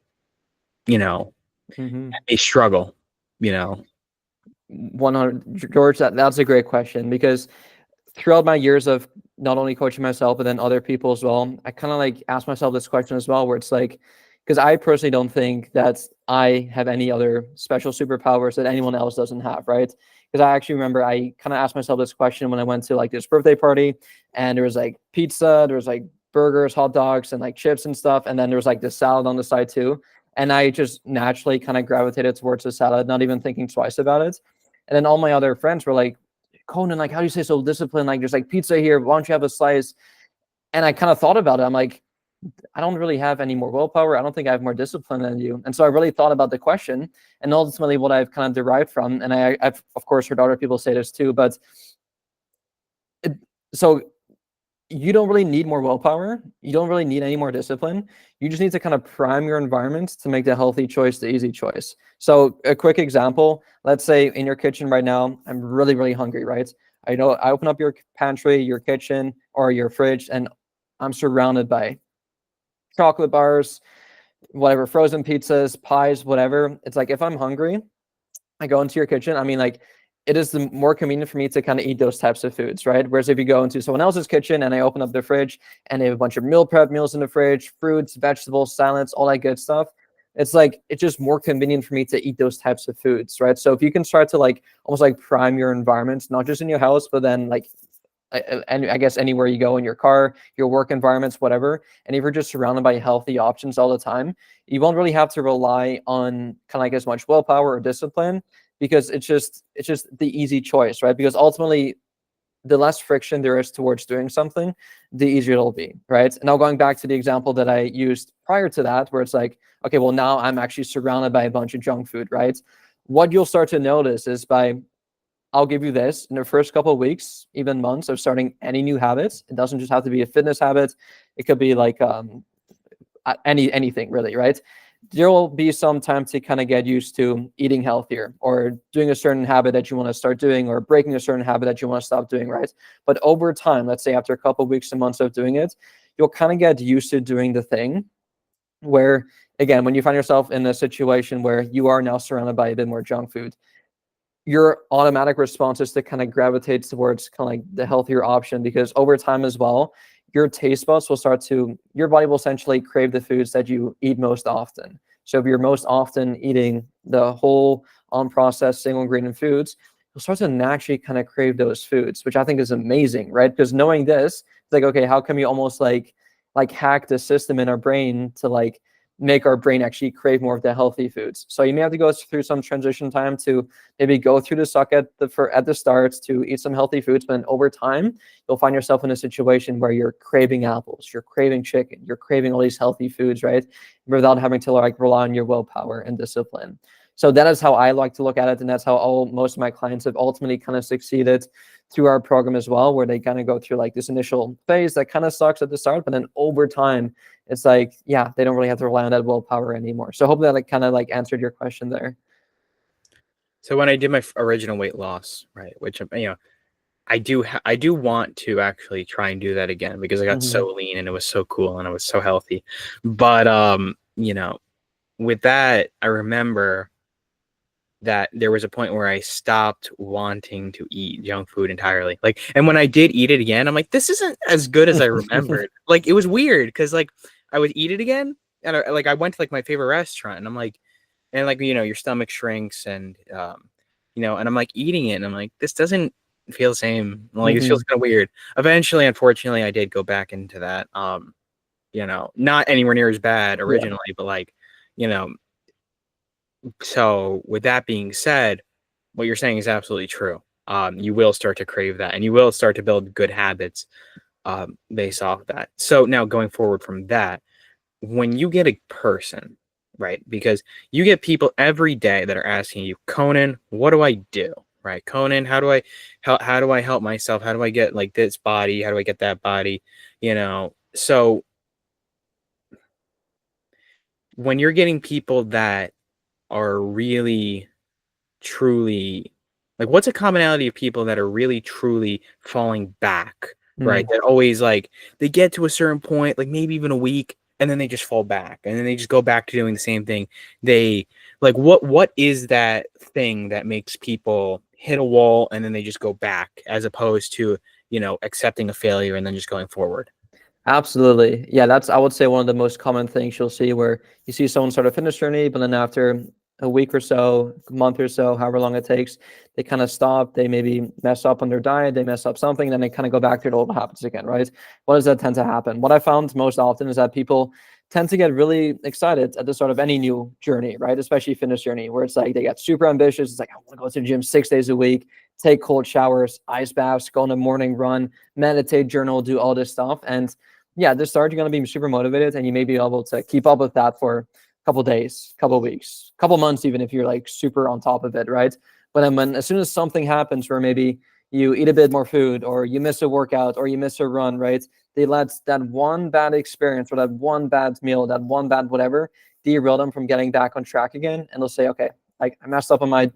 [SPEAKER 1] you know
[SPEAKER 2] Mm-hmm.
[SPEAKER 1] they struggle, you know
[SPEAKER 2] 100, George, that's a great question, because throughout my years of not only coaching myself but then other people as well, I kind of like ask myself this question as well, where it's like, because I personally don't think that I have any other special superpowers that anyone else doesn't have, right? Because I actually remember I kind of asked myself this question when I went to like this birthday party, and there was like pizza, there was like burgers, hot dogs, and like chips and stuff, and then there was like this salad on the side too. And I just naturally kind of gravitated towards the salad, not even thinking twice about it. And then all my other friends were like, Conan, like, how do you say so disciplined? Like, there's like pizza here. Why don't you have a slice? And I kind of thought about it. I'm like, I don't really have any more willpower. I don't think I have more discipline than you. And so I really thought about the question, and ultimately what I've kind of derived from, and I've of course heard other people say this too, but so you don't really need more willpower. You don't really need any more discipline. You just need to kind of prime your environment to make the healthy choice the easy choice. So a quick example, let's say in your kitchen right now, I'm really, really hungry, right? I know I open up your pantry, your kitchen, or your fridge, and I'm surrounded by chocolate bars, whatever, frozen pizzas, pies, whatever. It's like, if I'm hungry, I go into your kitchen. I mean, like, it is the more convenient for me to kind of eat those types of foods, right? Whereas if you go into someone else's kitchen and I open up the fridge and they have a bunch of meal prep meals in the fridge, fruits, vegetables, salads, all that good stuff, it's like, it's just more convenient for me to eat those types of foods, right? So if you can start to like almost like prime your environment, not just in your house, but then like, and I guess anywhere you go, in your car, your work environments, whatever. And if you're just surrounded by healthy options all the time, you won't really have to rely on kind of like as much willpower or discipline, because it's just the easy choice, right? Because ultimately, the less friction there is towards doing something, the easier it'll be, right? Now going back to the example that I used prior to that, where it's like, okay, well, now I'm actually surrounded by a bunch of junk food, right? What you'll start to notice is, I'll give you this, in the first couple of weeks, even months of starting any new habits, it doesn't just have to be a fitness habit. It could be like anything really, right? There will be some time to kind of get used to eating healthier, or doing a certain habit that you want to start doing, or breaking a certain habit that you want to stop doing, right? But over time, let's say after a couple of weeks and months of doing it, you'll kind of get used to doing the thing where, again, when you find yourself in a situation where you are now surrounded by a bit more junk food, your automatic response is to kind of gravitate towards kind of like the healthier option, because over time as well, your taste buds will start to, your body will essentially crave the foods that you eat most often. So if you're most often eating the whole unprocessed single ingredient foods, you'll start to naturally kind of crave those foods, which I think is amazing, right? Because knowing this, it's like, okay, how can we almost like hack the system in our brain to like make our brain actually crave more of the healthy foods? So you may have to go through some transition time to maybe go through the suck at the start to eat some healthy foods, but then over time, you'll find yourself in a situation where you're craving apples, you're craving chicken, you're craving all these healthy foods, right? Without having to like rely on your willpower and discipline. So that is how I like to look at it, and that's how most of my clients have ultimately kind of succeeded through our program as well, where they kind of go through like this initial phase that kind of sucks at the start, but then over time, it's like, yeah, they don't really have to rely on that willpower anymore. So hopefully that like kind of like answered your question there.
[SPEAKER 1] So when I did my original weight loss, right, which I do want to actually try and do that again, because I got so lean and it was so cool and I was so healthy. But with that, I remember that there was a point where I stopped wanting to eat junk food entirely. Like, and when I did eat it again, I'm like, this isn't as good as I remembered. Like, it was weird because like I would eat it again, and I went to like my favorite restaurant, and I'm like, and like your stomach shrinks, and and I'm like eating it, and I'm like, this doesn't feel the same. Like, it feels kind of weird. Eventually, unfortunately, I did go back into that. Not anywhere near as bad originally, but like, you know, so with that being said, what you're saying is absolutely true. You will start to crave that, and you will start to build good habits based off of that. So now going forward from that, when you get a person, right? Because you get people every day that are asking you, Conan, what do I do? Right? Conan, how do I help myself? How do I get like this body? How do I get that body? So when you're getting people that are really truly, like, what's a commonality of people that are really truly falling back, right? That always, like, they get to a certain point, like maybe even a week, and then they just fall back, and then they just go back to doing the same thing. They like, what is that thing that makes people hit a wall and then they just go back, as opposed to, accepting a failure and then just going forward.
[SPEAKER 2] Absolutely. Yeah, that's, I would say, one of the most common things you'll see, where you see someone start a fitness journey, but then after a week or so, a month or so, however long it takes, they kind of stop. They maybe mess up on their diet, they mess up something, then they kind of go back to their old habits again, right? What does that tend to happen? What I found most often is that people tend to get really excited at the start of any new journey, right? Especially fitness journey, where it's like they get super ambitious. It's like, I want to go to the gym 6 days a week, take cold showers, ice baths, go on a morning run, meditate, journal, do all this stuff. And yeah, at the start, you're going to be super motivated, and you may be able to keep up with that for a couple days, couple weeks, couple months, even if you're like super on top of it, right? But then as soon as something happens where maybe you eat a bit more food, or you miss a workout, or you miss a run, right? They let that one bad experience, or that one bad meal, that one bad whatever, derail them from getting back on track again. And they'll say, okay, like, I messed up on my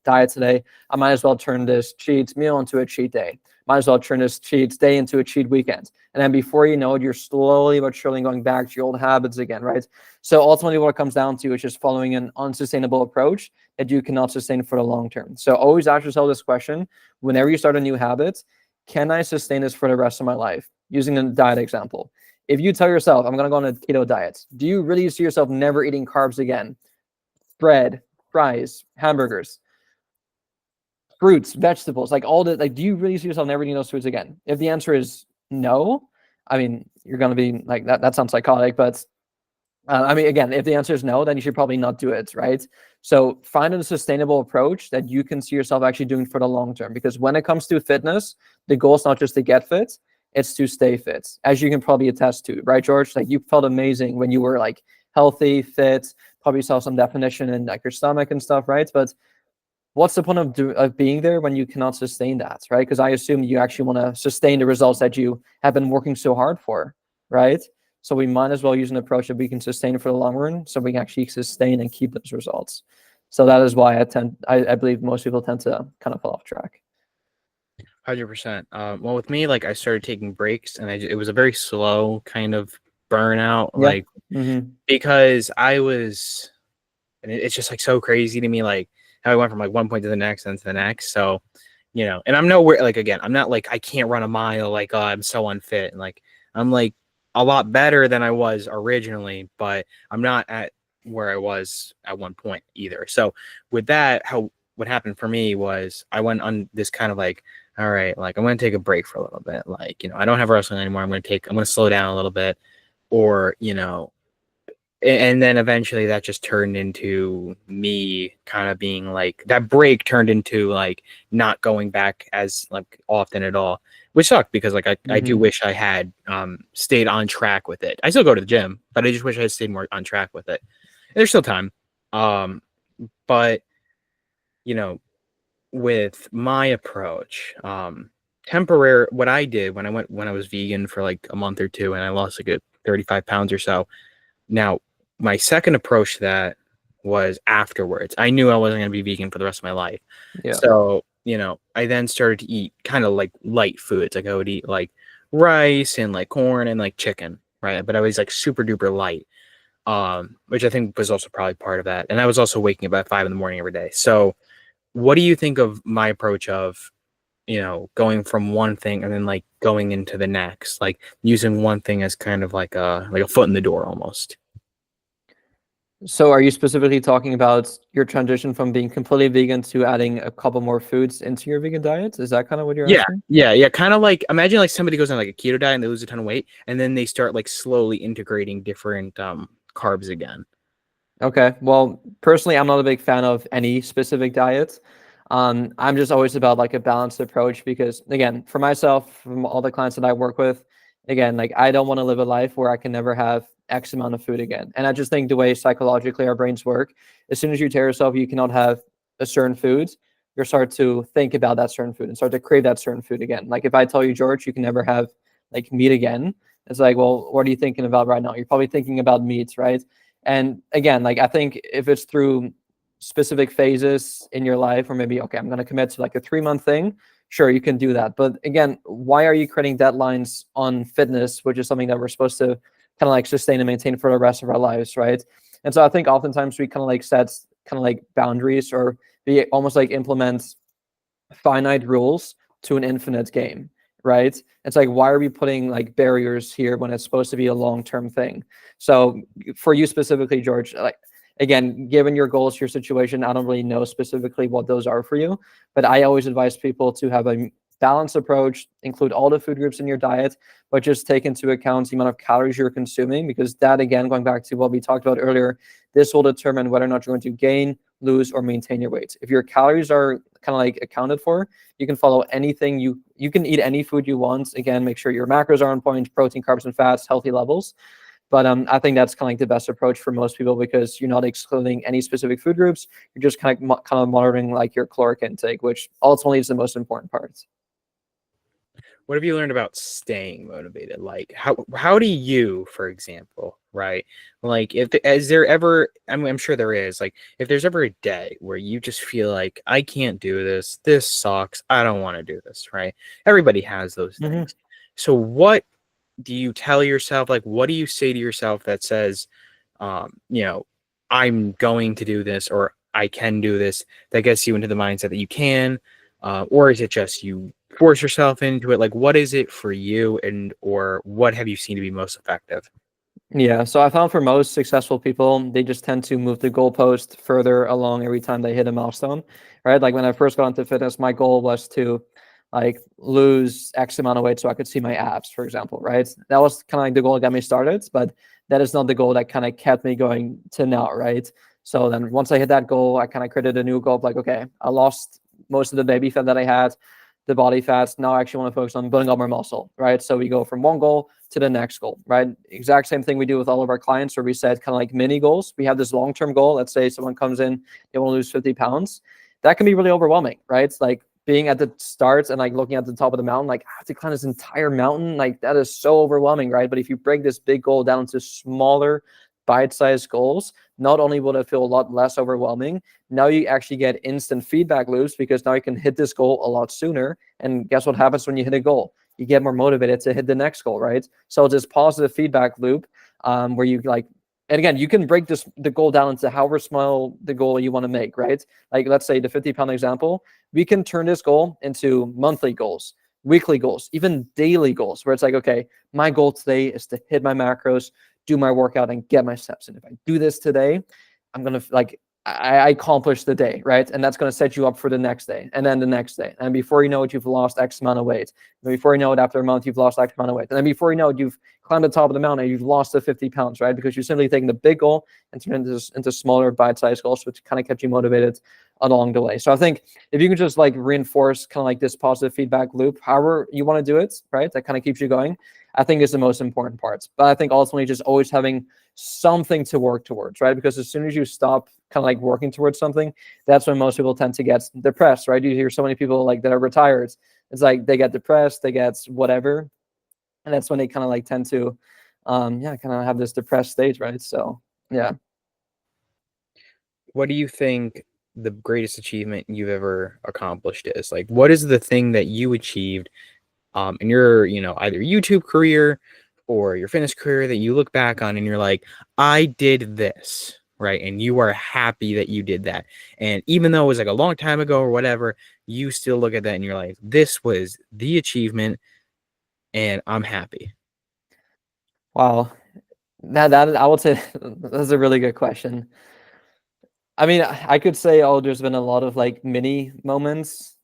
[SPEAKER 2] diet today. I might as well turn this cheat meal into a cheat day. Might as well turn this cheat day into a cheat weekend. And then before you know it, you're slowly but surely going back to your old habits again, right? So ultimately what it comes down to is just following an unsustainable approach that you cannot sustain for the long term. So always ask yourself this question: whenever you start a new habit, can I sustain this for the rest of my life? Using the diet example. If you tell yourself, I'm going to go on a keto diet, do you really see yourself never eating carbs again? Bread, fries, hamburgers, fruits, vegetables, like all the, like, do you really see yourself never eating those foods again? If the answer is no, I mean, you're going to be like, that sounds psychotic, but I mean, again, if the answer is no, then you should probably not do it, right? So find a sustainable approach that you can see yourself actually doing for the long term. Because when it comes to fitness, the goal is not just to get fit, it's to stay fit, as you can probably attest to, right, George? Like, you felt amazing when you were like healthy, fit, probably saw some definition in like your stomach and stuff, right? But what's the point of being there when you cannot sustain that, right? Because I assume you actually want to sustain the results that you have been working so hard for, right? So we might as well use an approach that we can sustain for the long run, so we can actually sustain and keep those results. So that is why I believe most people tend to kind of fall off track.
[SPEAKER 1] 100%. Well, with me, like, I started taking breaks, and it was a very slow kind of burnout,
[SPEAKER 2] Yeah.
[SPEAKER 1] like, because and it's just like so crazy to me, like, how I went from like one point to the next and to the next. So, and I'm nowhere, like, again, I'm not like, I can't run a mile, like, oh, I'm so unfit. And like, I'm like a lot better than I was originally, but I'm not at where I was at one point either. So with that, what happened for me was I went on this kind of like, all right, like, I'm going to take a break for a little bit. Like, I don't have wrestling anymore. I'm going to slow down a little bit, or, and then eventually that just turned into me kind of being like, that break turned into like not going back as like often at all, which sucked, because like I do wish I had stayed on track with it. I still go to the gym, but I just wish I had stayed more on track with it. And there's still time. But with my approach, what I did when I was vegan for like a month or two, and I lost like 35 pounds or so. Now, my second approach to that was afterwards. I knew I wasn't going to be vegan for the rest of my life.
[SPEAKER 2] Yeah.
[SPEAKER 1] So, I then started to eat kind of like light foods. Like, I would eat like rice and like corn and like chicken, right? But I was like super duper light, which I think was also probably part of that. And I was also waking up at 5 a.m. every day. So what do you think of my approach of, going from one thing and then like going into the next, like using one thing as kind of like a foot in the door almost?
[SPEAKER 2] So are you specifically talking about your transition from being completely vegan to adding a couple more foods into your vegan diet? Is that kind of what you're
[SPEAKER 1] Yeah,
[SPEAKER 2] asking?
[SPEAKER 1] yeah. Kind of like, imagine like somebody goes on like a keto diet and they lose a ton of weight, and then they start like slowly integrating different carbs again.
[SPEAKER 2] Okay. Well, personally, I'm not a big fan of any specific diet. I'm just always about like a balanced approach, because again, for myself, from all the clients that I work with, again, like, I don't want to live a life where I can never have X amount of food again. And I just think the way psychologically our brains work, as soon as you tell yourself you cannot have a certain food, you start to think about that certain food and start to crave that certain food again. Like, if I tell you, George, you can never have like meat again, it's like, well, what are you thinking about right now? You're probably thinking about meat, right? And again, like, I think if it's through specific phases in your life, or maybe, okay, I'm going to commit to like a 3-month thing, sure, you can do that. But again, why are you creating deadlines on fitness, which is something that we're supposed to kind of like sustain and maintain for the rest of our lives, right? And so I think oftentimes we kind of like set kind of like boundaries, or we almost like implement finite rules to an infinite game, right? It's like, why are we putting like barriers here when it's supposed to be a long-term thing? So for you specifically, George, like, again, given your goals, your situation, I don't really know specifically what those are for you, but I always advise people to have a balanced approach, include all the food groups in your diet, but just take into account the amount of calories you're consuming, because that, again, going back to what we talked about earlier, this will determine whether or not you're going to gain, lose, or maintain your weight. If your calories are kind of like accounted for, you can follow anything, you can eat any food you want. Again, make sure your macros are on point, protein, carbs, and fats, healthy levels. But I think that's kind of like the best approach for most people, because you're not excluding any specific food groups. You're just kind of monitoring like your caloric intake, which ultimately is the most important part.
[SPEAKER 1] What have you learned about staying motivated? Like how do you, for example, right? Like is there ever, I'm sure there is, like if there's ever a day where you just feel like I can't do this, this sucks, I don't want to do this, right? Everybody has those things. So what do you tell yourself? Like what do you say to yourself that says, you know, I'm going to do this, or I can do this, that gets you into the mindset that you can, or is it just you force yourself into it? Like what is it for you, and or what have you seen to be most effective?
[SPEAKER 2] Yeah, so I found for most successful people, they just tend to move the goalpost further along every time they hit a milestone, right? Like when I first got into fitness, my goal was to like lose X amount of weight so I could see my abs, for example, right? That was kind of like the goal that got me started, but that is not the goal that kind of kept me going to now, right? So then once I hit that goal, I kind of created a new goal of like, okay, I lost most of the baby fat that I had, the body fats. Now I actually want to focus on building up more muscle, right? So we go from one goal to the next goal, right? Exact same thing we do with all of our clients, where we set kind of like mini goals. We have this long-term goal. Let's say someone comes in, they want to lose 50 pounds. That can be really overwhelming, right? It's like being at the start and like looking at the top of the mountain, like I have to climb this entire mountain. Like that is so overwhelming, right? But if you break this big goal down into smaller bite-sized goals, not only will it feel a lot less overwhelming, now you actually get instant feedback loops, because now you can hit this goal a lot sooner. And guess what happens when you hit a goal? You get more motivated to hit the next goal, right? So it's this positive feedback loop, where you like, and again, you can break the goal down into however small the goal you want to make, right? Like let's say the 50-pound example, we can turn this goal into monthly goals, weekly goals, even daily goals, where it's like, okay, my goal today is to hit my macros, do my workout, and get my steps in. If I do this today, I'm gonna like I accomplished the day, right? And that's going to set you up for the next day, and then the next day. And before you know it, you've lost X amount of weight. And before you know it, after a month, you've lost X amount of weight. And then before you know it, you've climbed the top of the mountain and you've lost the 50 pounds, right? Because you're simply taking the big goal and turning it into smaller bite-sized goals, which kind of kept you motivated along the way. So I think if you can just like reinforce kind of like this positive feedback loop, however you want to do it, right? That kind of keeps you going, I think is the most important part. But I think ultimately just always having something to work towards, right? Because as soon as you stop kind of like working towards something, that's when most people tend to get depressed, right? You hear so many people like that are retired. It's like they get depressed, they get whatever. And that's when they kind of like tend to, kind of have this depressed state, right? So, yeah.
[SPEAKER 1] What do you think the greatest achievement you've ever accomplished is? Like what is the thing that you achieved in your, either YouTube career or your fitness career that you look back on and you're like, I did this, right? And you are happy that you did that. And even though it was like a long time ago or whatever, you still look at that and you're like, this was the achievement and I'm happy.
[SPEAKER 2] Wow. That I would say that's a really good question. I mean, I could say, oh, there's been a lot of like mini moments,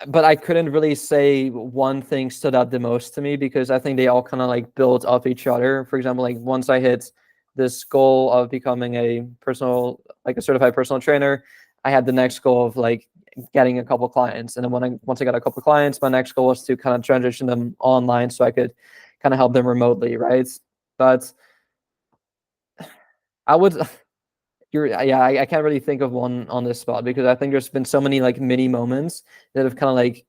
[SPEAKER 2] but I couldn't really say one thing stood out the most to me, because I think they all kind of like build off each other. For example, like once I hit this goal of becoming a certified personal trainer, I had the next goal of like getting a couple clients. And then once I got a couple clients, my next goal was to kind of transition them online so I could kind of help them remotely, right? But I would I can't really think of one on this spot, because I think there's been so many like mini moments that have kind of like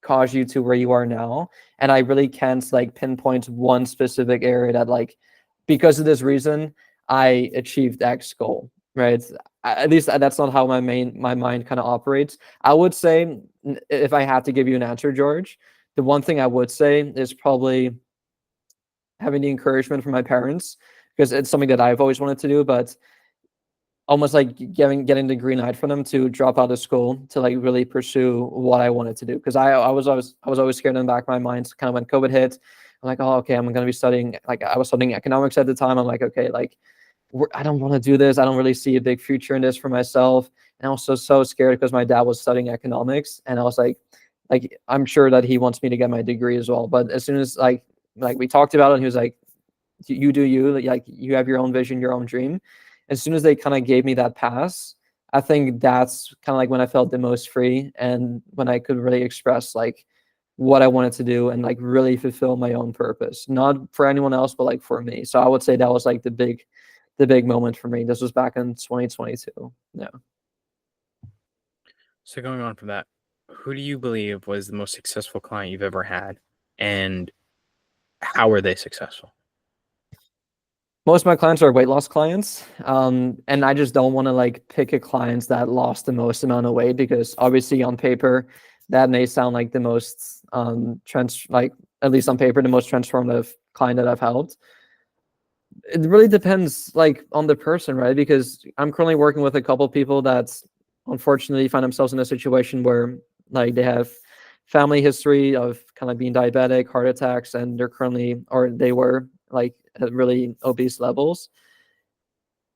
[SPEAKER 2] caused you to where you are now. And I really can't like pinpoint one specific area that like, because of this reason, I achieved X goal, right? At least that's not how my mind kind of operates. I would say, if I had to give you an answer, George, the one thing I would say is probably having the encouragement from my parents, because it's something that I've always wanted to do. But almost like getting the green light for them to drop out of school to like really pursue what I wanted to do. Because I was always scared in the back of my mind. Kind of when COVID hit, I'm like, oh, okay, I'm going to be studying. Like I was studying economics at the time. I'm like, okay, like I don't want to do this. I don't really see a big future in this for myself. And I was so scared because my dad was studying economics, and I was like I'm sure that he wants me to get my degree as well. But as soon as like we talked about it, and he was like, you do you, like you have your own vision, your own dream. As soon as they kind of gave me that pass, I think that's kind of like when I felt the most free, and when I could really express like what I wanted to do and like really fulfill my own purpose, not for anyone else, but like for me. So I would say that was like the big moment for me. This was back in 2022. Yeah.
[SPEAKER 1] So going on from that, who do you believe was the most successful client you've ever had, and how were they successful?
[SPEAKER 2] Most of my clients are weight loss clients. And I just don't want to like pick a client that lost the most amount of weight, because obviously on paper that may sound like the most like at least on paper the most transformative client that I've helped. It really depends like on the person, right? Because I'm currently working with a couple of people that unfortunately find themselves in a situation where like they have family history of kind of being diabetic, heart attacks, and they're currently, or they were like at really obese levels.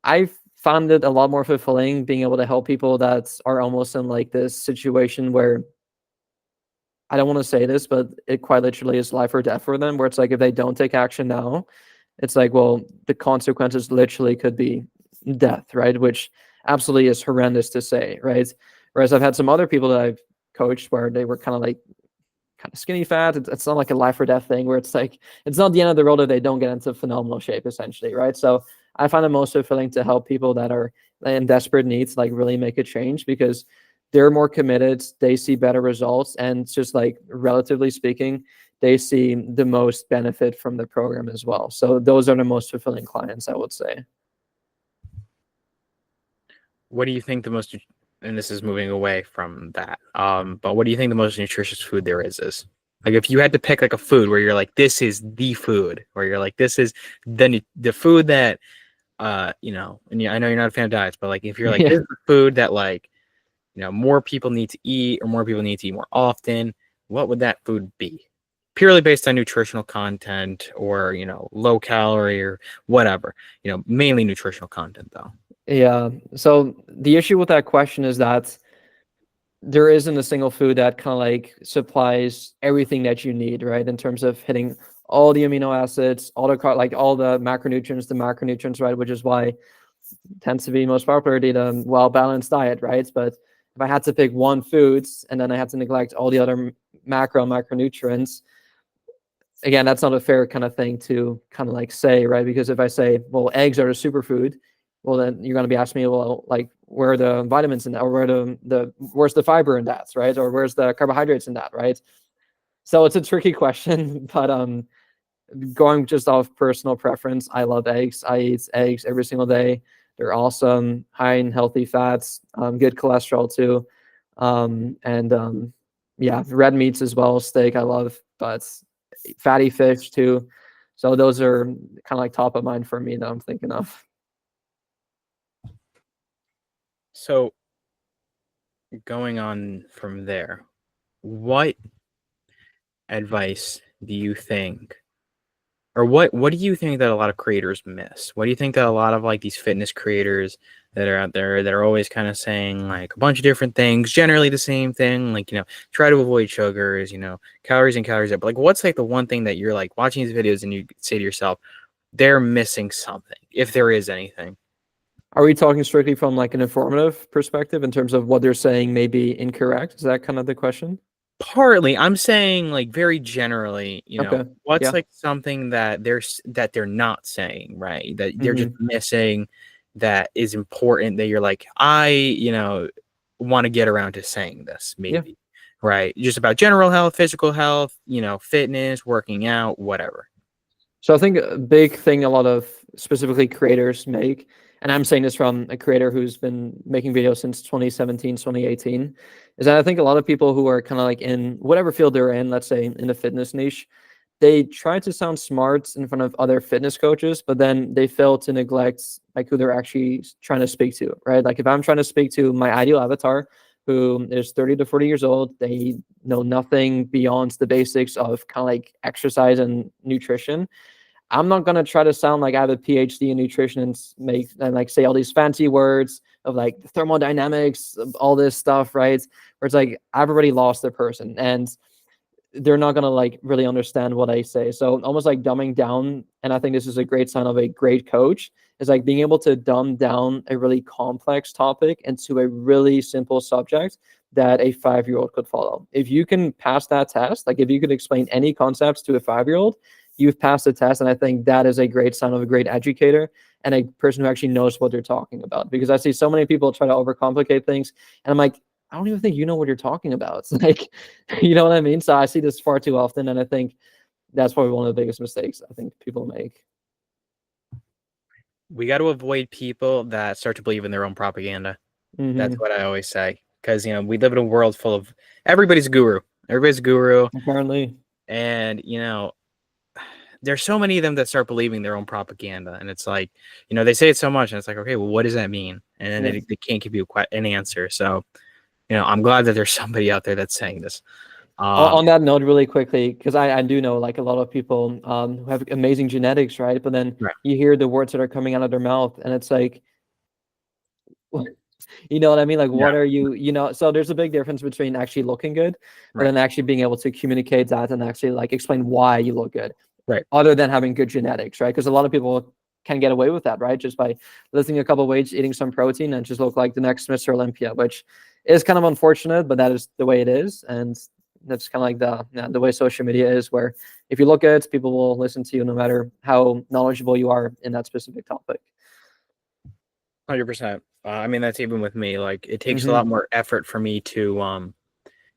[SPEAKER 2] I found it a lot more fulfilling being able to help people that are almost in like this situation where, I don't want to say this, but it quite literally is life or death for them, where it's like if they don't take action now, it's like, well, the consequences literally could be death, right? Which absolutely is horrendous to say, right? Whereas I've had some other people that I've coached where they were kind of like kind of skinny fat. It's not like a life or death thing where it's like it's not the end of the world if they don't get into phenomenal shape, essentially, right? So I find it most fulfilling to help people that are in desperate needs, like really make a change, because they're more committed, they see better results, and just like relatively speaking, they see the most benefit from the program as well. So those are the most fulfilling clients, I would say.
[SPEAKER 1] What do you think the most, and this is moving away from that, but what do you think the most nutritious food there is? Like if you had to pick like a food where you're like, this is the food, or you're like, this is the food that, and I know you're not a fan of diets, but like if you're like,
[SPEAKER 2] Yeah.
[SPEAKER 1] this is the food that like, more people need to eat, or more people need to eat more often, what would that food be? Purely based on nutritional content, or, low calorie or whatever, mainly nutritional content though.
[SPEAKER 2] Yeah. So the issue with that question is that there isn't a single food that kind of like supplies everything that you need, right? In terms of hitting all the amino acids, all the like all the macronutrients, right? Which is why it tends to be most popular to eat a well-balanced diet, right? But if I had to pick one food and then I had to neglect all the other macronutrients, again, that's not a fair kind of thing to kind of like say, right? Because if I say, well, eggs are a superfood, well, then you're going to be asking me, well, like where are the vitamins in that, or where's the fiber in that, right? Or where's the carbohydrates in that, right? So it's a tricky question, but going just off personal preference, I love eggs. I eat eggs every single day. They're awesome, high in healthy fats, good cholesterol too, and yeah, red meats as well. Steak I love, but fatty fish too. So those are kind of like top of mind for me that I'm thinking of.
[SPEAKER 1] So going on from there, what advice do you think, or what do you think that a lot of creators miss? What do you think that a lot of like these fitness creators that are out there that are always kind of saying like a bunch of different things, generally the same thing, like, try to avoid sugars, calories in, calories out, but like what's like the one thing that you're like watching these videos and you say to yourself, they're missing something, if there is anything?
[SPEAKER 2] Are we talking strictly from like an informative perspective in terms of what they're saying may be incorrect? Is that kind of the question?
[SPEAKER 1] Partly, I'm saying like very generally,
[SPEAKER 2] Okay.
[SPEAKER 1] what's
[SPEAKER 2] Yeah.
[SPEAKER 1] like something that they're not saying, right? That they're just
[SPEAKER 2] Hmm.
[SPEAKER 1] missing, that is important, that you're like, I, want to get around to saying this,
[SPEAKER 2] Yeah.
[SPEAKER 1] maybe, right? Just about general health, physical health, fitness, working out, whatever.
[SPEAKER 2] So I think a big thing a lot of specifically creators make, and I'm saying this from a creator who's been making videos since 2017, 2018, is that I think a lot of people who are kind of like in whatever field they're in, let's say in the fitness niche, they try to sound smart in front of other fitness coaches, but then they fail to neglect like who they're actually trying to speak to, right? Like if I'm trying to speak to my ideal avatar who is 30 to 40 years old, they know nothing beyond the basics of kind of like exercise and nutrition. I'm not gonna try to sound like I have a PhD in nutrition and make and like say all these fancy words of like thermodynamics, all this stuff, right? Where it's like I've already lost the person, and they're not gonna like really understand what I say. So almost like dumbing down, and I think this is a great sign of a great coach, is like being able to dumb down a really complex topic into a really simple subject that a 5-year-old could follow. If you can pass that test, like if you could explain any concepts to a 5-year-old, you've passed the test. And I think that is a great sign of a great educator and a person who actually knows what they're talking about. Because I see so many people try to overcomplicate things, and I'm like, I don't even think you know what you're talking about. It's like, you know what I mean? So I see this far too often, and I think that's probably one of the biggest mistakes I think people make.
[SPEAKER 1] We got to avoid people that start to believe in their own propaganda. That's what I always say. Because, we live in a world full of everybody's a guru. Everybody's a guru.
[SPEAKER 2] Apparently.
[SPEAKER 1] And, there's so many of them that start believing their own propaganda. And it's like, they say it so much. And it's like, okay, well, what does that mean? And then they can't give you an answer. So, I'm glad that there's somebody out there that's saying this.
[SPEAKER 2] On that note, really quickly, because I do know like a lot of people who have amazing genetics, right? But then you hear the words that are coming out of their mouth, and it's like, you know what I mean? Like, what are you, so there's a big difference between actually looking good, but then actually being able to communicate that and actually like explain why you look good.
[SPEAKER 1] Right.
[SPEAKER 2] Other than having good genetics, right? Because a lot of people can get away with that, right? Just by lifting a couple of weights, eating some protein, and just look like the next Mr. Olympia, which is kind of unfortunate, but that is the way it is. And that's kind of like the way social media is, where if you look good, people will listen to you no matter how knowledgeable you are in that specific topic.
[SPEAKER 1] 100%. I mean, that's even with me. Like, it takes a lot more effort for me to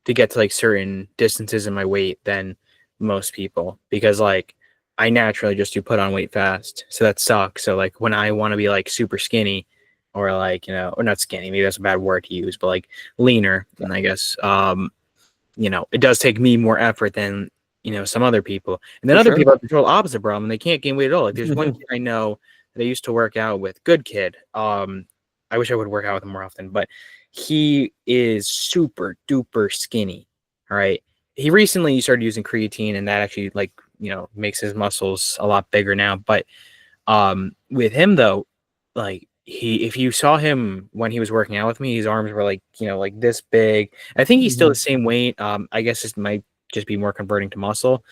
[SPEAKER 1] get to like certain distances in my weight than most people, because like I naturally just do put on weight fast, so that sucks. So like when I want to be like super skinny, or like or not skinny, maybe that's a bad word to use, but like leaner, and I guess it does take me more effort than some other people, and then other people have the total opposite problem. They can't gain weight at all. Like there's one kid I know that I used to work out with, good kid. I wish I would work out with him more often, but he is super duper skinny. All right. He recently started using creatine, and that actually like makes his muscles a lot bigger now. But with him though, like if you saw him when he was working out with me, his arms were like like this big. I think he's still the same weight. I guess it might just be more converting to muscle.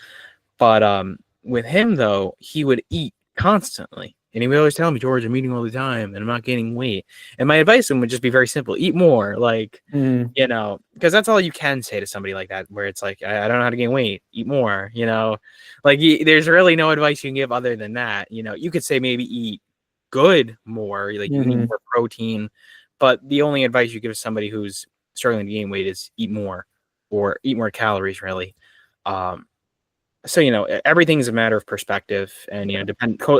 [SPEAKER 1] But with him though, he would eat constantly. And he would always tell me, George, I'm eating all the time and I'm not gaining weight. And my advice to him would just be very simple: eat more. Like, because that's all you can say to somebody like that, where it's like, I don't know how to gain weight, eat more, like there's really no advice you can give other than that. You could say maybe eat good more, like you need more protein. But the only advice you give somebody who's struggling to gain weight is eat more, or eat more calories, really. So, everything's a matter of perspective, and,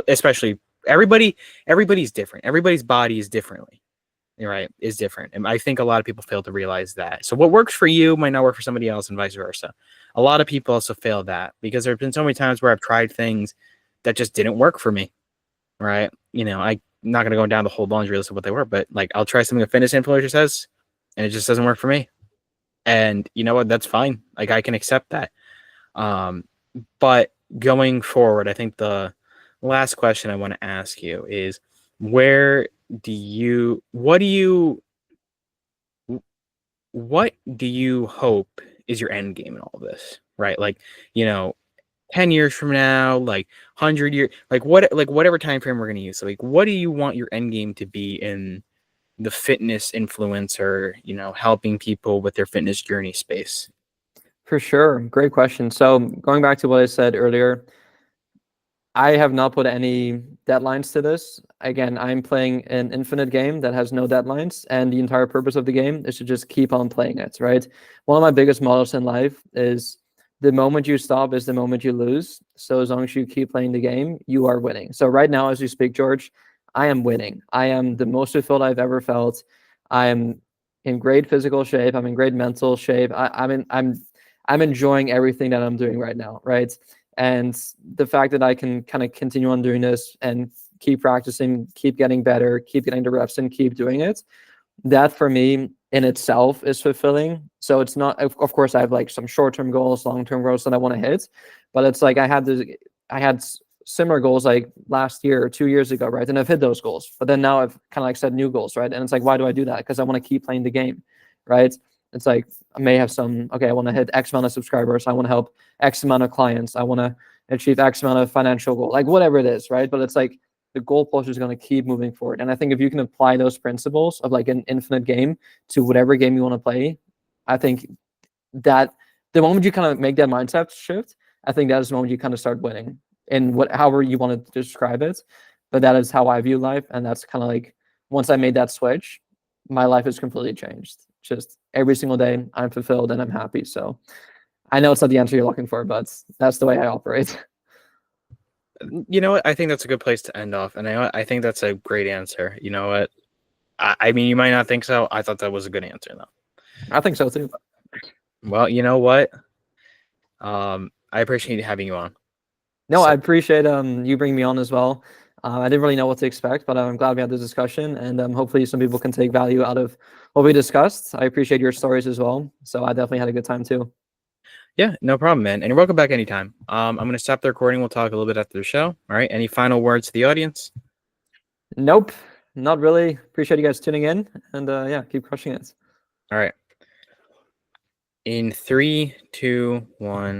[SPEAKER 1] especially everybody's different. Everybody's body is differently, right? Is different. And I think a lot of people fail to realize that. So what works for you might not work for somebody else, and vice versa. A lot of people also fail that, because there have been so many times where I've tried things that just didn't work for me, right? I'm not going to go down the whole laundry list of what they were, but like I'll try something a fitness influencer says, and it just doesn't work for me. And you know what? That's fine. Like I can accept that. But going forward, I think the last question I want to ask you is, what do you hope is your end game in all of this, right? Like, 10 years from now, like 100 years, like whatever time frame we're going to use. So like, what do you want your end game to be in the fitness influencer, helping people with their fitness journey space?
[SPEAKER 2] For sure. Great question. So going back to what I said earlier, I have not put any deadlines to this. Again, I'm playing an infinite game that has no deadlines, and the entire purpose of the game is to just keep on playing it, right? One of my biggest mottos in life is the moment you stop is the moment you lose. So as long as you keep playing the game, you are winning. So right now, as you speak, George, I am winning. I am the most fulfilled I've ever felt. I am in great physical shape. I'm in great mental shape. I'm enjoying everything that I'm doing right now, right? And the fact that I can kind of continue on doing this and keep practicing, keep getting better, keep getting the reps and keep doing it, that for me in itself is fulfilling. So it's not, of course, I have like some short-term goals, long-term goals that I want to hit, but it's like I had similar goals like last year or 2 years ago, right? And I've hit those goals, but then now I've kind of like set new goals, right? And it's like, why do I do that? Because I want to keep playing the game, right? It's like I may have some, okay, I want to hit X amount of subscribers, I want to help X amount of clients, I want to achieve X amount of financial goal, like whatever it is, right? But it's like the goalpost is going to keep moving forward. And I think if you can apply those principles of like an infinite game to whatever game you want to play, I think that the moment you kind of make that mindset shift, I think that is the moment you kind of start winning in however you want to describe it. But that is how I view life. And that's kind of like, once I made that switch, my life has completely changed. Just every single day I'm fulfilled and I'm happy. So I know it's not the answer you're looking for, but that's the way I operate.
[SPEAKER 1] You know what? I think that's a good place to end off. And I think that's a great answer. You know what? I mean, you might not think so. I thought that was a good answer, though.
[SPEAKER 2] I think so too.
[SPEAKER 1] Well, you know what? I appreciate having you on.
[SPEAKER 2] No, I appreciate you bringing me on as well. I didn't really know what to expect, but I'm glad we had this discussion, and hopefully some people can take value out of what we discussed. I appreciate your stories as well. So I definitely had a good time too.
[SPEAKER 1] Yeah, no problem, man. And you're welcome back anytime. I'm going to stop the recording. We'll talk a little bit after the show. All right. Any final words to the audience?
[SPEAKER 2] Nope, not really. Appreciate you guys tuning in, and yeah, keep crushing it.
[SPEAKER 1] All right. In 3, 2, 1.